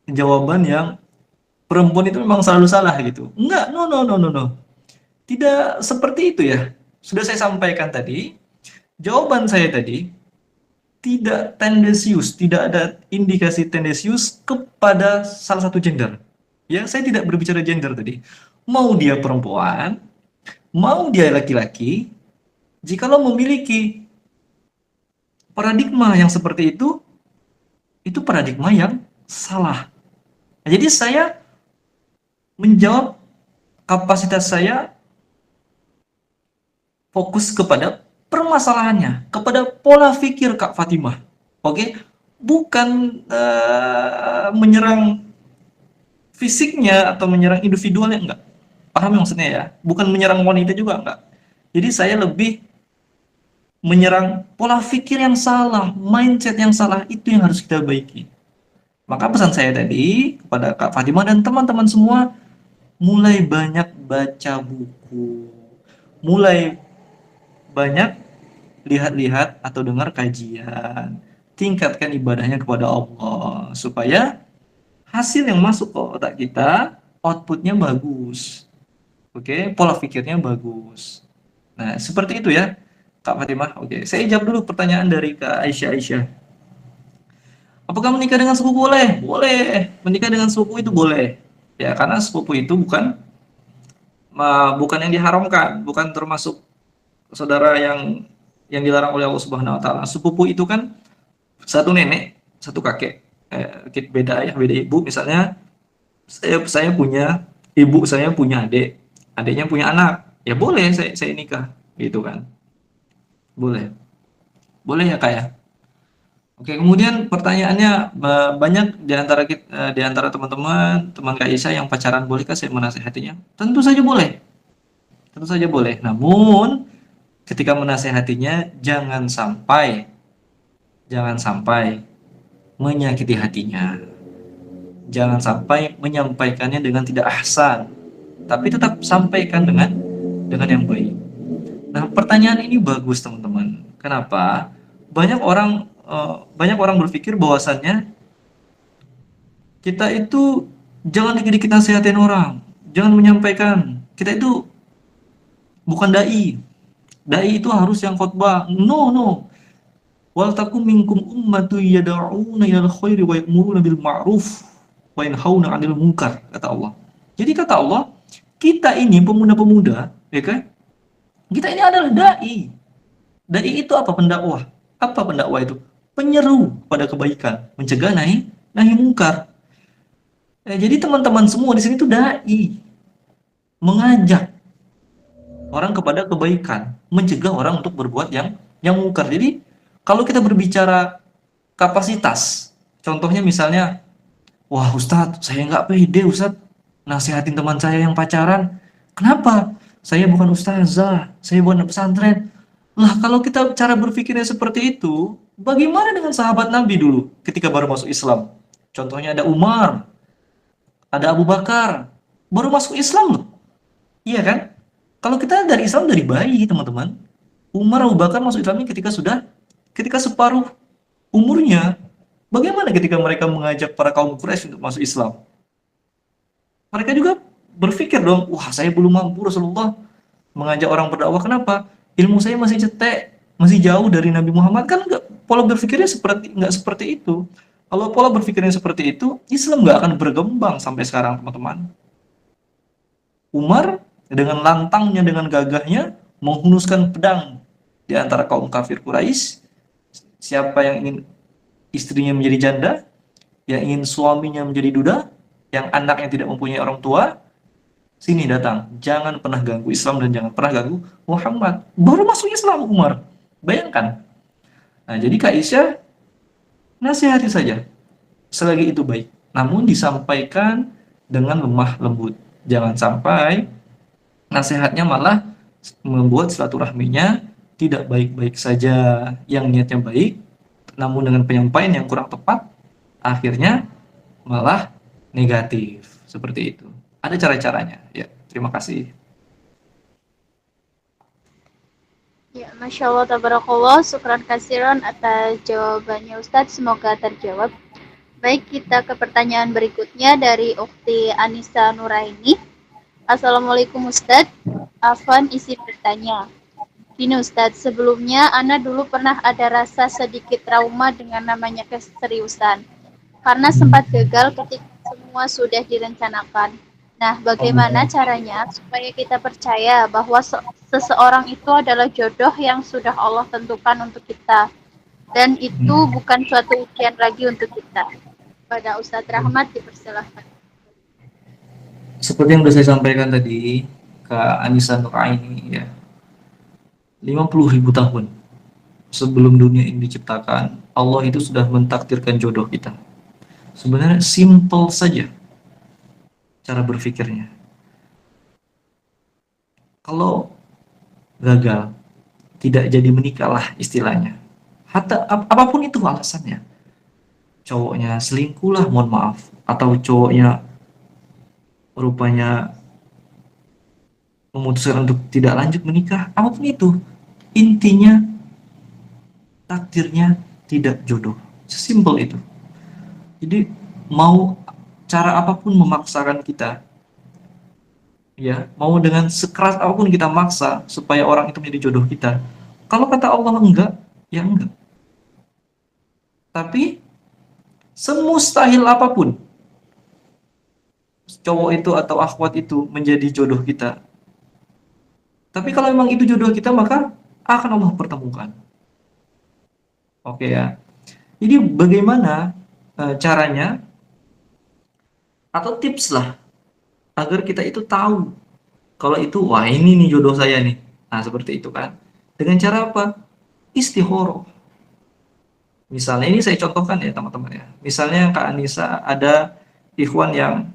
jawaban yang perempuan itu memang selalu salah gitu. Enggak, no. Tidak seperti itu ya. Sudah saya sampaikan tadi, jawaban saya tadi tidak tendensius, tidak ada indikasi tendensius kepada salah satu gender. Ya, saya tidak berbicara gender tadi. Mau dia perempuan, mau dia laki-laki, jikalau memiliki paradigma yang seperti itu paradigma yang salah. Nah, jadi saya menjawab kapasitas saya fokus kepada permasalahannya, kepada pola pikir Kak Fatimah. Oke, bukan menyerang fisiknya atau menyerang individualnya, enggak. Paham ya maksudnya ya? Bukan menyerang wanita juga, enggak. Jadi saya lebih menyerang pola pikir yang salah, mindset yang salah, itu yang harus kita baiki. Maka pesan saya tadi kepada Kak Fatimah dan teman-teman semua, mulai banyak baca buku, mulai banyak lihat-lihat atau dengar kajian, tingkatkan ibadahnya kepada Allah supaya hasil yang masuk ke otak kita outputnya bagus. Oke, pola pikirnya bagus. Nah, seperti itu ya Kak Fatimah. Oke, saya jawab dulu pertanyaan dari Kak Aisyah. Apakah menikah dengan sepupu boleh? Boleh. Menikah dengan sepupu itu boleh. Ya, karena sepupu itu bukan yang diharamkan, bukan termasuk saudara yang dilarang oleh Allah Subhanahu wa taala. Sepupu itu kan satu nenek, satu kakek. Beda ayah, beda ibu. Misalnya saya punya ibu, saya punya adik, adiknya punya anak. Ya boleh saya nikah, gitu kan. Boleh. Boleh ya, Kak ya? Oke, kemudian pertanyaannya, banyak di antara teman Kak Isa yang pacaran, bolehkah saya menasehatinya? Tentu saja boleh. Tentu saja boleh. Namun ketika menasehatinya jangan sampai menyakiti hatinya. Jangan sampai menyampaikannya dengan tidak ahsan, tapi tetap sampaikan dengan yang baik. Nah, pertanyaan ini bagus, teman-teman. Kenapa? Banyak orang berpikir bahwasannya kita itu jangan dikit-dikit nasihatin orang, jangan menyampaikan. Kita itu bukan dai. Dai itu harus yang khotbah. No. Wal takum minkum ummatu yad'una ilal khairi wa ya'muruna bil ma'ruf wa yanhauna 'anil munkar, kata Allah. Jadi kata Allah, kita ini pemuda-pemuda, ya kan? Kita ini adalah dai. Dai itu apa? Pendakwah. Apa pendakwah itu? Penyeru pada kebaikan, mencegah nahi mungkar. Jadi teman-teman semua di sini itu dai, mengajak orang kepada kebaikan, mencegah orang untuk berbuat yang mungkar. Jadi kalau kita berbicara kapasitas, contohnya misalnya, wah Ustadz, saya nggak pede Ustadz nasihatin teman saya yang pacaran. Kenapa? Saya bukan ustazah, saya bukan pesantren. Lah, kalau kita cara berpikirnya seperti itu, bagaimana dengan sahabat Nabi dulu ketika baru masuk Islam? Contohnya ada Umar, ada Abu Bakar, baru masuk Islam loh. Iya kan? Kalau kita dari Islam dari bayi, teman-teman. Umar, Abu Bakar masuk Islam ini ketika separuh umurnya. Bagaimana ketika mereka mengajak para kaum Quraisy untuk masuk Islam? Mereka juga berpikir dong, wah saya belum mampu Rasulullah mengajak orang berdakwah. Kenapa? Ilmu saya masih cetek, masih jauh dari Nabi Muhammad. Kan pola berpikirnya nggak seperti itu. Kalau pola berpikirnya seperti itu, Islam nggak akan berkembang sampai sekarang, teman-teman. Umar dengan lantangnya, dengan gagahnya menghunuskan pedang di antara kaum kafir Quraisy. Siapa yang ingin istrinya menjadi janda, yang ingin suaminya menjadi duda, yang anaknya tidak mempunyai orang tua, sini datang. Jangan pernah ganggu Islam dan jangan pernah ganggu Muhammad. Baru masuk Islam Umar. Bayangkan. Nah, jadi Kak Isya, nasihati saja selagi itu baik. Namun disampaikan dengan lemah lembut. Jangan sampai nasihatnya malah membuat silaturahminya tidak baik-baik saja. Yang niatnya baik, namun dengan penyampaian yang kurang tepat, akhirnya malah negatif. Seperti itu. Ada cara-caranya. Ya, terima kasih. Ya, Masya Allah, tabarakallah, syukran kasiran atas jawabannya Ustadz, semoga terjawab. Baik, kita ke pertanyaan berikutnya dari Ukhti Anissa Nuraini. Assalamualaikum Ustadz, Afwan isi bertanya. Gini Ustadz, sebelumnya Ana dulu pernah ada rasa sedikit trauma dengan namanya keseriusan. Karena sempat gagal ketika semua sudah direncanakan. Nah, bagaimana caranya supaya kita percaya bahwa seseorang itu adalah jodoh yang sudah Allah tentukan untuk kita, dan itu bukan suatu ujian lagi untuk kita? Pada Ustadz Rahmat dipersilahkan. Seperti yang sudah saya sampaikan tadi, Kak Anissa Nuraini, ya. 50.000 tahun sebelum dunia ini diciptakan, Allah itu sudah mentakdirkan jodoh kita. Sebenarnya simple saja cara berpikirnya. Kalau gagal, tidak jadi menikah lah istilahnya. Hatta apapun itu alasannya. Cowoknya selingkuh lah, mohon maaf. Atau cowoknya rupanya memutuskan untuk tidak lanjut menikah. Apapun itu. Intinya takdirnya tidak jodoh. Sesimpel itu. Jadi mau cara apapun memaksakan kita, ya, mau dengan sekeras apapun kita maksa supaya orang itu menjadi jodoh kita. Kalau kata Allah enggak, ya enggak. Tapi semustahil apapun cowok itu atau akhwat itu menjadi jodoh kita. Tapi kalau memang itu jodoh kita, maka akan Allah pertemukan. Oke ya. Jadi bagaimana caranya atau tips lah agar kita itu tahu kalau itu, wah ini nih jodoh saya nih. Nah seperti itu kan. Dengan cara apa? Istikharah. Misalnya ini saya contohkan ya teman-teman ya. Misalnya Kak Anissa ada ikhwan yang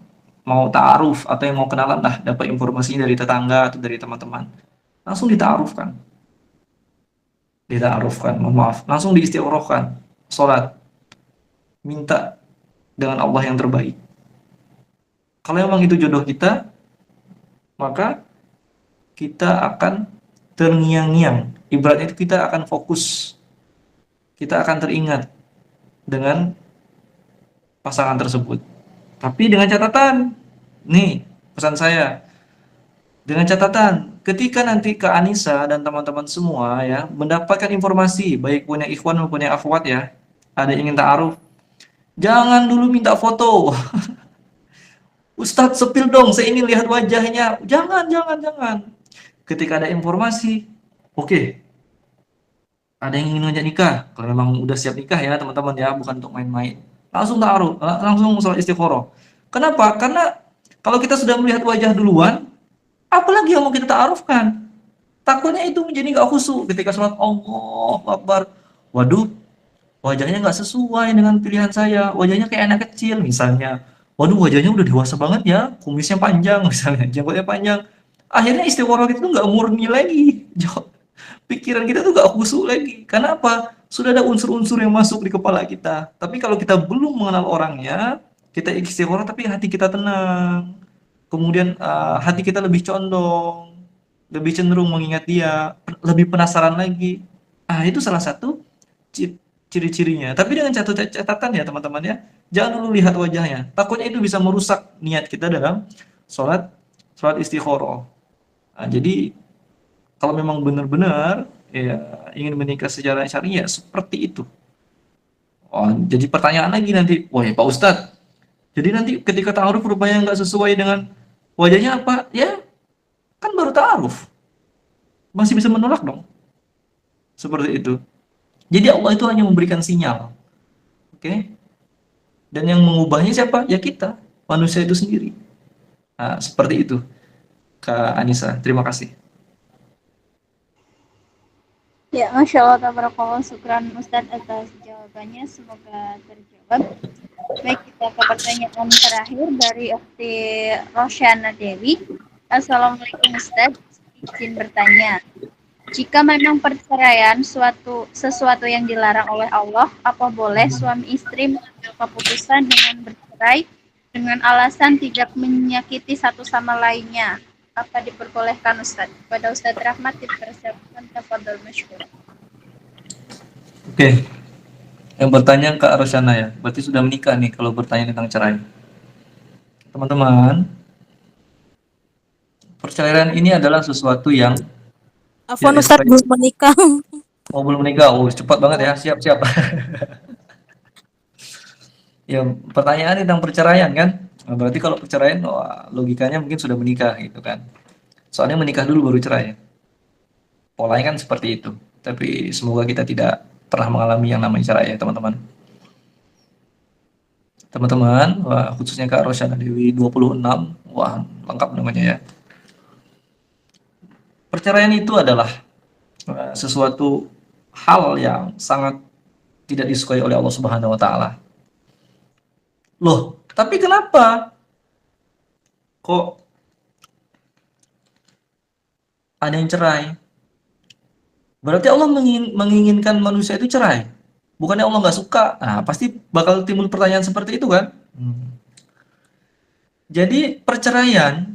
mau ta'aruf atau yang mau kenalan lah, dapat informasinya dari tetangga atau dari teman-teman. Langsung dita'arufkan. Mohon maaf. Langsung diistikharahkan. Sholat. Minta dengan Allah yang terbaik. Kalau memang itu jodoh kita, maka kita akan terngiang-ngiang. Ibaratnya itu kita akan fokus. Kita akan teringat dengan pasangan tersebut. Tapi dengan catatan, nih pesan saya, dengan catatan, ketika nanti Kak Anissa dan teman-teman semua ya mendapatkan informasi, baik punya ikhwan maupun yang akhwat ya, ada yang ingin ta'aruf, jangan dulu minta foto. Ustadz sepil dong, saya ingin lihat wajahnya. Jangan. Ketika ada informasi, oke. Ada yang ingin ngajak nikah, kalau memang udah siap nikah ya teman-teman ya, bukan untuk main-main. Langsung ta'aruf, langsung sholat istikharah. Kenapa? Karena kalau kita sudah melihat wajah duluan, apalagi yang mau kita ta'arufkan? Takutnya itu menjadi nggak khusyuk ketika sholat, Allahu Akbar. Waduh, wajahnya nggak sesuai dengan pilihan saya, wajahnya kayak anak kecil misalnya. Waduh, wajahnya udah dewasa banget ya, kumisnya panjang misalnya, jenggotnya panjang. Akhirnya istikharah itu nggak murni lagi. Pikiran kita tuh gak khusyuk lagi. Karena apa? Sudah ada unsur-unsur yang masuk di kepala kita. Tapi kalau kita belum mengenal orangnya, kita istikharah tapi hati kita tenang. Kemudian hati kita lebih condong, lebih cenderung mengingat dia, lebih penasaran lagi. Itu salah satu ciri-cirinya. Tapi dengan catatan ya teman-teman ya, jangan dulu lihat wajahnya. Takutnya itu bisa merusak niat kita dalam sholat istikharah. Jadi kalau memang benar-benar ya ingin menikah secara syar'i ya seperti itu. Jadi pertanyaan lagi nanti, wah ya Pak Ustadz, jadi nanti ketika ta'aruf rupanya nggak sesuai dengan wajahnya apa? Ya kan baru ta'aruf, masih bisa menolak dong. Seperti itu. Jadi Allah itu hanya memberikan sinyal, oke? Dan yang mengubahnya siapa? Ya kita, manusia itu sendiri. Nah, seperti itu, Kak Anissa. Terima kasih. Ya, Masya Allah, tabarakallah, syukran Ustadz atas jawabannya, semoga terjawab. Baik, kita ke pertanyaan terakhir dari Ukhti Rosyana Dewi. Assalamualaikum Ustadz, izin bertanya. Jika memang perceraian sesuatu yang dilarang oleh Allah, apa boleh suami istri mengambil keputusan dengan bercerai dengan alasan tidak menyakiti satu sama lainnya? Apa diperbolehkan Ustadz? Kepada Ustadz Rahmat dipersilakan, tafadhol masykur. Oke. Yang bertanya Kak Rosyana ya, berarti sudah menikah nih kalau bertanya tentang cerai. Teman-teman, perceraian ini adalah sesuatu yang Afwan Ustadz belum menikah. belum menikah. Cepat banget ya. Siap. Ya, pertanyaan tentang perceraian kan? Berarti kalau perceraian, logikanya mungkin sudah menikah gitu kan. Soalnya menikah dulu baru cerai. Polanya kan seperti itu. Tapi semoga kita tidak pernah mengalami yang namanya cerai ya teman-teman. Teman-teman, khususnya Kak Rosyana Dewi 26, lengkap namanya ya. Perceraian itu adalah sesuatu hal yang sangat tidak disukai oleh Allah Subhanahu wa taala. Loh, tapi kenapa kok ada yang cerai? Berarti Allah menginginkan manusia itu cerai. Bukannya Allah nggak suka. Nah, pasti bakal timbul pertanyaan seperti itu kan? Jadi perceraian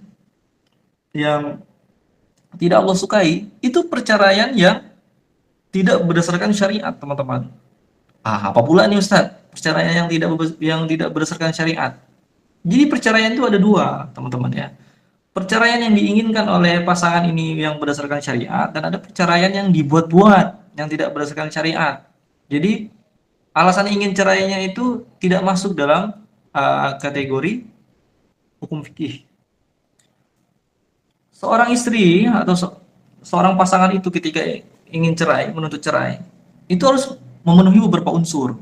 yang tidak Allah sukai itu perceraian yang tidak berdasarkan syariat, teman-teman. Apa pula nih Ustadz? Perceraian yang tidak berdasarkan syariat. Jadi perceraian itu ada dua, teman-teman ya. Perceraian yang diinginkan oleh pasangan ini yang berdasarkan syariat, dan ada perceraian yang dibuat-buat yang tidak berdasarkan syariat. Jadi alasan ingin cerainya itu tidak masuk dalam kategori hukum fikih. Seorang istri atau seorang pasangan itu ketika ingin cerai, menuntut cerai, itu harus memenuhi beberapa unsur.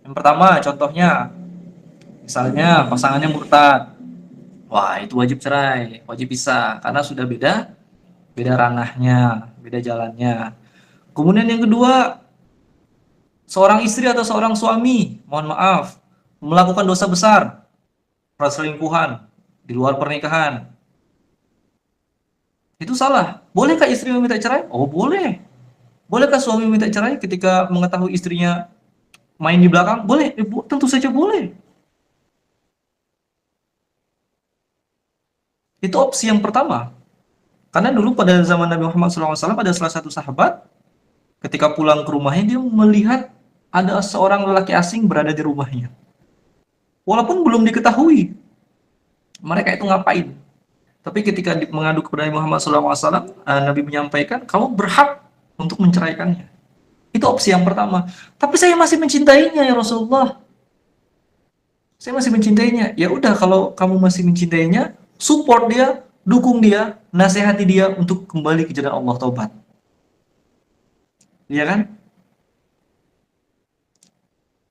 Yang pertama, contohnya, misalnya pasangannya murtad. Wah, itu wajib cerai, wajib pisah, karena sudah beda ranahnya, beda jalannya. Kemudian yang kedua, seorang istri atau seorang suami, mohon maaf, melakukan dosa besar, perselingkuhan di luar pernikahan. Itu salah. Bolehkah istri meminta cerai? Oh, boleh. Bolehkah suami meminta cerai ketika mengetahui istrinya main di belakang? Boleh, tentu saja boleh. Itu opsi yang pertama. Karena dulu pada zaman Nabi Muhammad SAW ada salah satu sahabat, ketika pulang ke rumahnya dia melihat ada seorang lelaki asing berada di rumahnya. Walaupun belum diketahui mereka itu ngapain. Tapi ketika mengadu kepada Nabi Muhammad SAW, Nabi menyampaikan, kamu berhak untuk menceraikannya. Itu opsi yang pertama. Tapi saya masih mencintainya ya Rasulullah. Saya masih mencintainya. Ya udah, kalau kamu masih mencintainya, support dia, dukung dia, nasihati dia untuk kembali ke jalan Allah, taubat. Iya kan?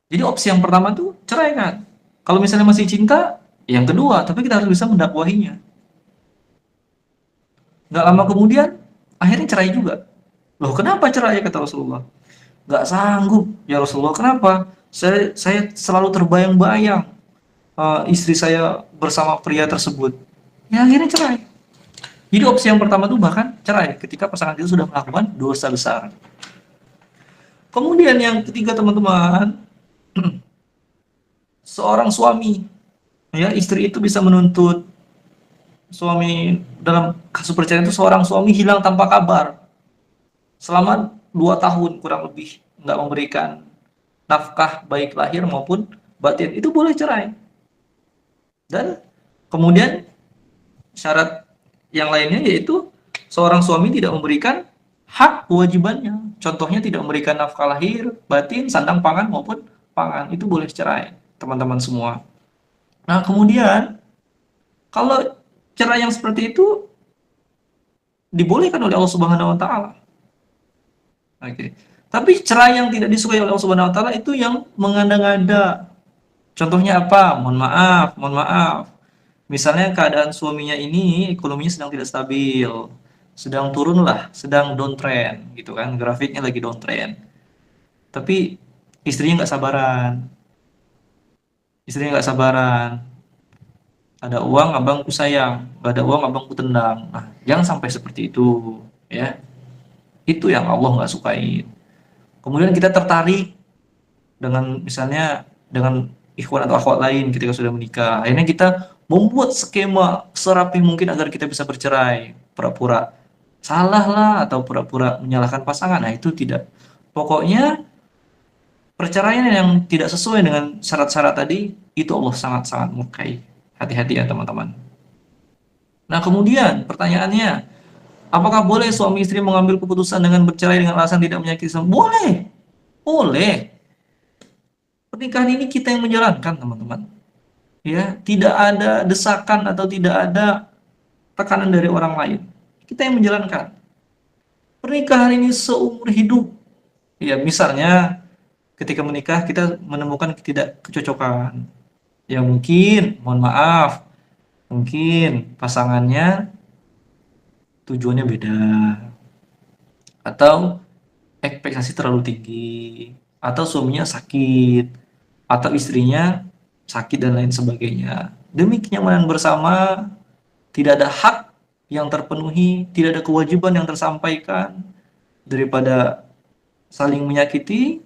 Jadi opsi yang pertama tuh cerai kan. Kalau misalnya masih cinta, yang kedua, tapi kita harus bisa mendakwahinya. Nggak lama kemudian, akhirnya cerai juga. Loh, kenapa cerai, kata Rasulullah? Nggak sanggup, ya Rasulullah, kenapa? Saya selalu terbayang-bayang istri saya bersama pria tersebut. Ya akhirnya cerai. Jadi opsi yang pertama tuh bahkan cerai ketika pasangan itu sudah melakukan dosa besar. Kemudian yang ketiga, teman-teman, seorang suami, ya, istri itu bisa menuntut suami. Dalam kasus perceraian itu seorang suami hilang tanpa kabar selama 2 tahun kurang lebih, nggak memberikan nafkah baik lahir maupun batin, itu boleh cerai. Dan kemudian syarat yang lainnya yaitu seorang suami tidak memberikan hak kewajibannya. Contohnya tidak memberikan nafkah lahir, batin, sandang pangan maupun pangan, itu boleh cerai, teman-teman semua. Nah, kemudian kalau cerai yang seperti itu dibolehkan oleh Allah Subhanahu wa taala. Oke. Tapi cerai yang tidak disukai oleh Allah Subhanahu wa taala itu yang mengada-ngada. Contohnya apa? Mohon maaf. Misalnya keadaan suaminya ini ekonominya sedang tidak stabil, sedang turun lah, sedang downtrend gitu kan, grafiknya lagi downtrend. Tapi istrinya nggak sabaran. Ada uang abang ku sayang, nggak ada uang abang ku tendang. Nah, jangan sampai seperti itu, ya. Itu yang Allah nggak sukai. Kemudian kita tertarik dengan misalnya dengan ikhwan atau akhwat lain ketika sudah menikah. Akhirnya kita membuat skema serapi mungkin agar kita bisa bercerai. Pura-pura salah lah atau pura-pura menyalahkan pasangan. Nah, itu tidak. Pokoknya perceraian yang tidak sesuai dengan syarat-syarat tadi, itu Allah sangat-sangat murkai. Hati-hati ya teman-teman. Nah, kemudian pertanyaannya, apakah boleh suami istri mengambil keputusan dengan bercerai dengan alasan tidak menyakiti suami? Boleh. Pernikahan ini kita yang menjalankan, teman-teman. Ya, tidak ada desakan atau tidak ada tekanan dari orang lain. Kita yang menjalankan. Pernikahan ini seumur hidup. Ya, misalnya ketika menikah kita menemukan ketidakcocokan. Ya mungkin, mohon maaf, mungkin pasangannya tujuannya beda. atau ekspektasi terlalu tinggi, atau suaminya sakit, atau istrinya sakit dan lain sebagainya. Demi kenyamanan bersama, tidak ada hak yang terpenuhi, tidak ada kewajiban yang tersampaikan, daripada saling menyakiti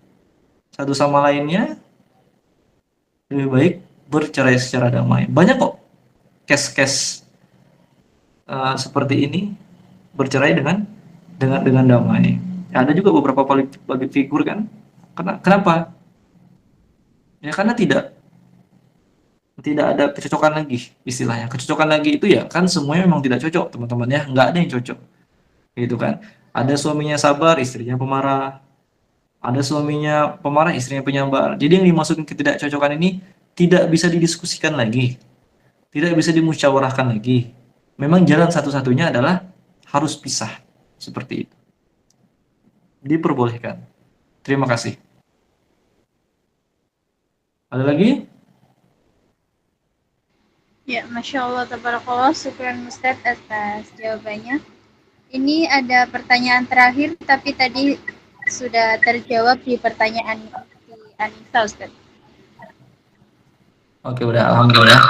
satu sama lainnya, lebih baik bercerai secara damai. Banyak kok case-case seperti ini bercerai dengan damai. Ada juga beberapa public figure kan. Kenapa? Ya karena tidak ada kecocokan lagi istilahnya. Kecocokan lagi itu ya kan semuanya memang tidak cocok teman-teman ya, nggak ada yang cocok gitu kan. Ada suaminya sabar, istrinya pemarah. Ada suaminya pemarah, istrinya penyabar. Jadi yang dimaksud ketidakcocokan ini tidak bisa didiskusikan lagi, tidak bisa dimusyawarahkan lagi. Memang jalan satu-satunya adalah harus pisah seperti itu. Diperbolehkan. Terima kasih. Ada lagi? Ya, Masya Allah, tabarakallah, syukran Ustadz atas jawabannya. Ini ada pertanyaan terakhir, tapi tadi sudah terjawab di pertanyaan di Anissa, Ustadz. Oke, udah alhamdulillah.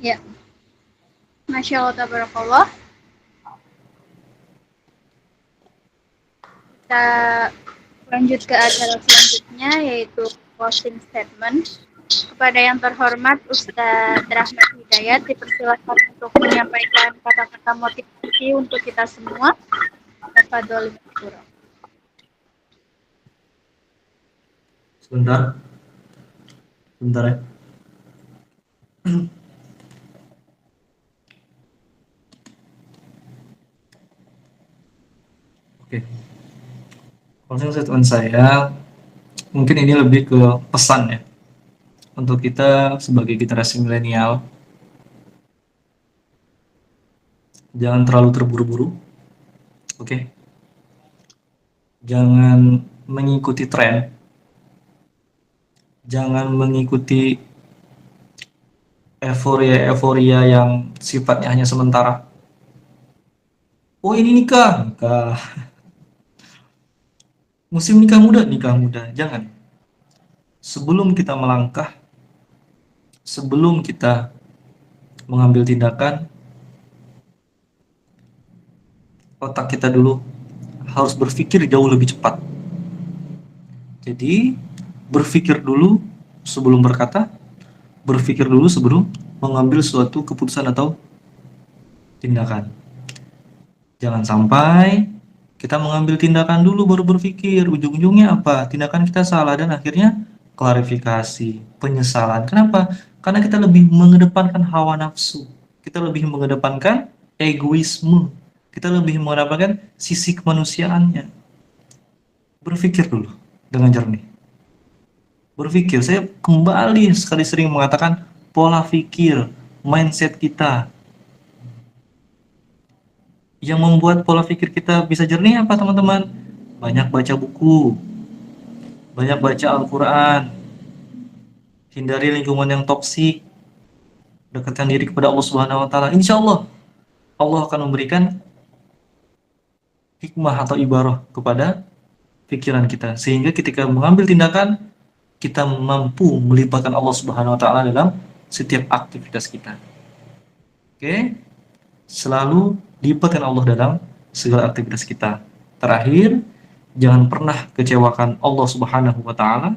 Ya, Masya Allah, tabarakallah. Kita lanjut ke acara selanjutnya, yaitu closing statement. Kepada yang terhormat Ustadz Rahmat Hidayat, dipersilakan untuk menyampaikan kata-kata motivasi untuk kita semua. Tafadhol mashkura. Sebentar ya. Oke. Closing statement saya mungkin ini lebih ke pesan ya untuk kita sebagai generasi milenial. Jangan terlalu terburu-buru. Oke. Jangan mengikuti tren. Jangan mengikuti euforia yang sifatnya hanya sementara. Oh ini nikah. Musim nikah muda. Jangan. Sebelum kita melangkah, sebelum kita mengambil tindakan, otak kita dulu harus berpikir jauh lebih cepat. Jadi, berpikir dulu sebelum berkata, berpikir dulu sebelum mengambil suatu keputusan atau tindakan. Jangan sampai kita mengambil tindakan dulu baru berpikir, ujung-ujungnya apa? Tindakan kita salah dan akhirnya klarifikasi, penyesalan. Kenapa? Karena kita lebih mengedepankan hawa nafsu, kita lebih mengedepankan egoisme, kita lebih mengedepankan sisi kemanusiaannya. Berpikir dulu dengan jernih. Berpikir, saya kembali sekali sering mengatakan pola pikir, mindset kita. Yang membuat pola pikir kita bisa jernih apa teman-teman? Banyak baca buku, banyak baca Al-Quran, hindari lingkungan yang toksik, dekatkan diri kepada Allah Subhanahu Wa Taala. Insya Allah, Allah akan memberikan hikmah atau ibarah kepada pikiran kita, sehingga ketika mengambil tindakan kita mampu melibatkan Allah Subhanahu Wa Taala dalam setiap aktivitas kita. Oke, selalu libatkan Allah dalam segala aktivitas kita. Terakhir, jangan pernah kecewakan Allah Subhanahu Wa Taala.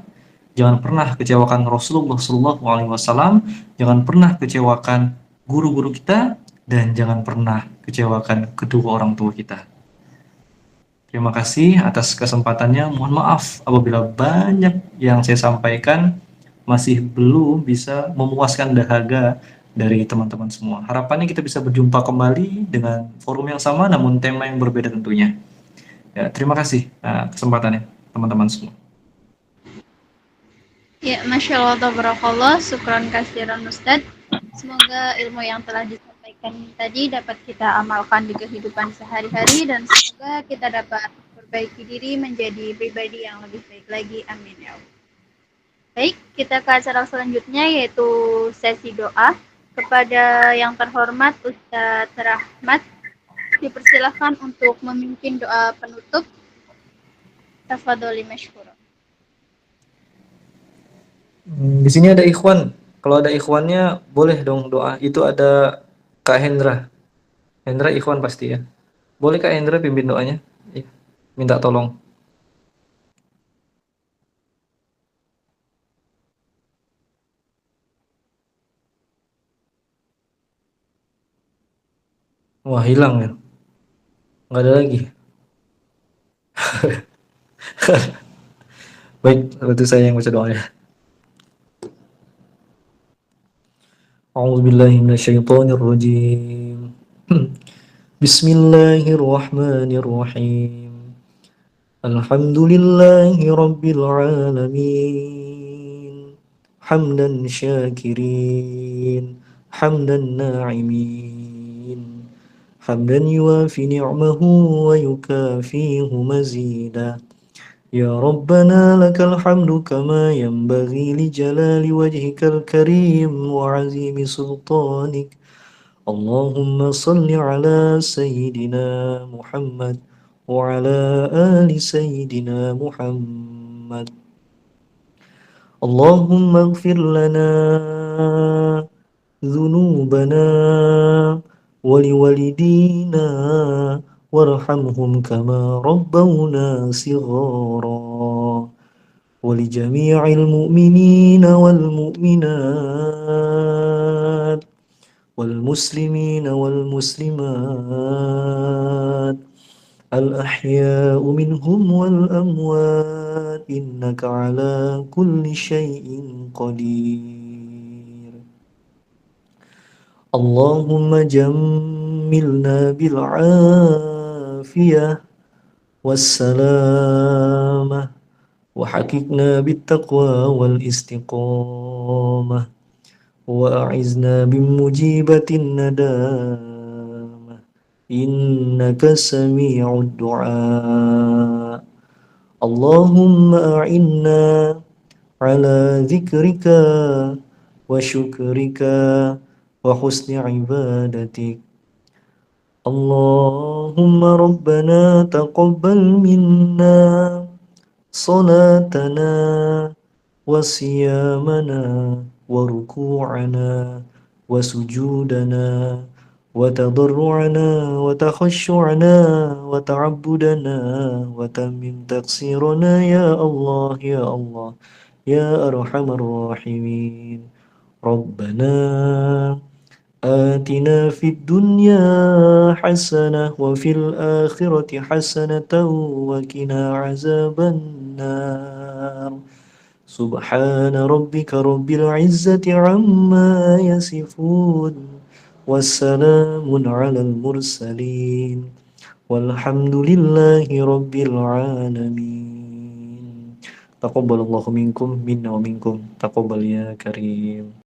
Jangan pernah kecewakan Rasulullah SAW. Jangan pernah kecewakan guru-guru kita, dan jangan pernah kecewakan kedua orang tua kita. Terima kasih atas kesempatannya. Mohon maaf apabila banyak yang saya sampaikan masih belum bisa memuaskan dahaga dari teman-teman semua. Harapannya kita bisa berjumpa kembali dengan forum yang sama namun tema yang berbeda tentunya. Ya, terima kasih kesempatannya teman-teman semua. Ya, Masya Allah, tabarakallah, syukran kasiran Ustadz. Semoga ilmu yang telah disampaikan tadi dapat kita amalkan di kehidupan sehari-hari, dan semoga kita dapat memperbaiki diri menjadi pribadi yang lebih baik lagi. Amin ya Allah. Baik, kita ke acara selanjutnya, yaitu sesi doa. Kepada yang terhormat Ustadz Rahmat, dipersilahkan untuk memimpin doa penutup. Tafadholi mashkura. Di sini ada ikhwan. Kalau ada ikhwannya boleh dong doa. Itu ada Kak Hendra. Hendra ikhwan pasti ya. Boleh Kak Hendra pimpin doanya? Iya. Minta tolong. Wah, hilang ya. Nggak ada lagi. Baik, berarti saya yang baca doanya. A'udzubillahi minasyaitonirrajim. Bismillahirrahmanirrahim. Alhamdulillahi rabbil alamin. Hamdan syakirin, hamdan na'imin. Hamdan yuafi ni'mahu wa yukafihu mazida. Ya Rabbana lakal hamdu kama yanbaghi li jalali wajhikal karim wa azimi sultanik. Allahumma salli ala Sayyidina Muhammad wa ala ali Sayyidina Muhammad. Allahumma ighfir lana dhunubana wa liwalidina warhamhum kama rabbawna sighara wa li jami'il mu'minina wal mu'minat wal muslimina wal muslimat al ahya'u minhum wal amwat innaka ala kulli syai'in qadir. Allahumma jammilna bil afiyah wassalamah wa hakikna bit taqwa wal istiqamah wa a'izna bimujibatin nadamah innaka sami'ud du'a. Allahumma a'inna ala dzikrika wa syukrika wa husni ibadatik. Allahumma rabbana taqabbal minna salatana wa siyamana wa ruku'ana wa sujudana wa tadarru'ana wa takhashu'ana wa ta'abbudana wa tamim taqsirana ya Allah ya Allah ya arhamar rahimin. Rabbana آتنا في الدنيا حسنة وفي الآخرة حسنة وقنا عذاب النار. سبحان ربك رب العزة عما يصفون والسلام على المرسلين والحمد لله رب العالمين. تقبل الله منكم منا ومنكم. تقبل يا كريم.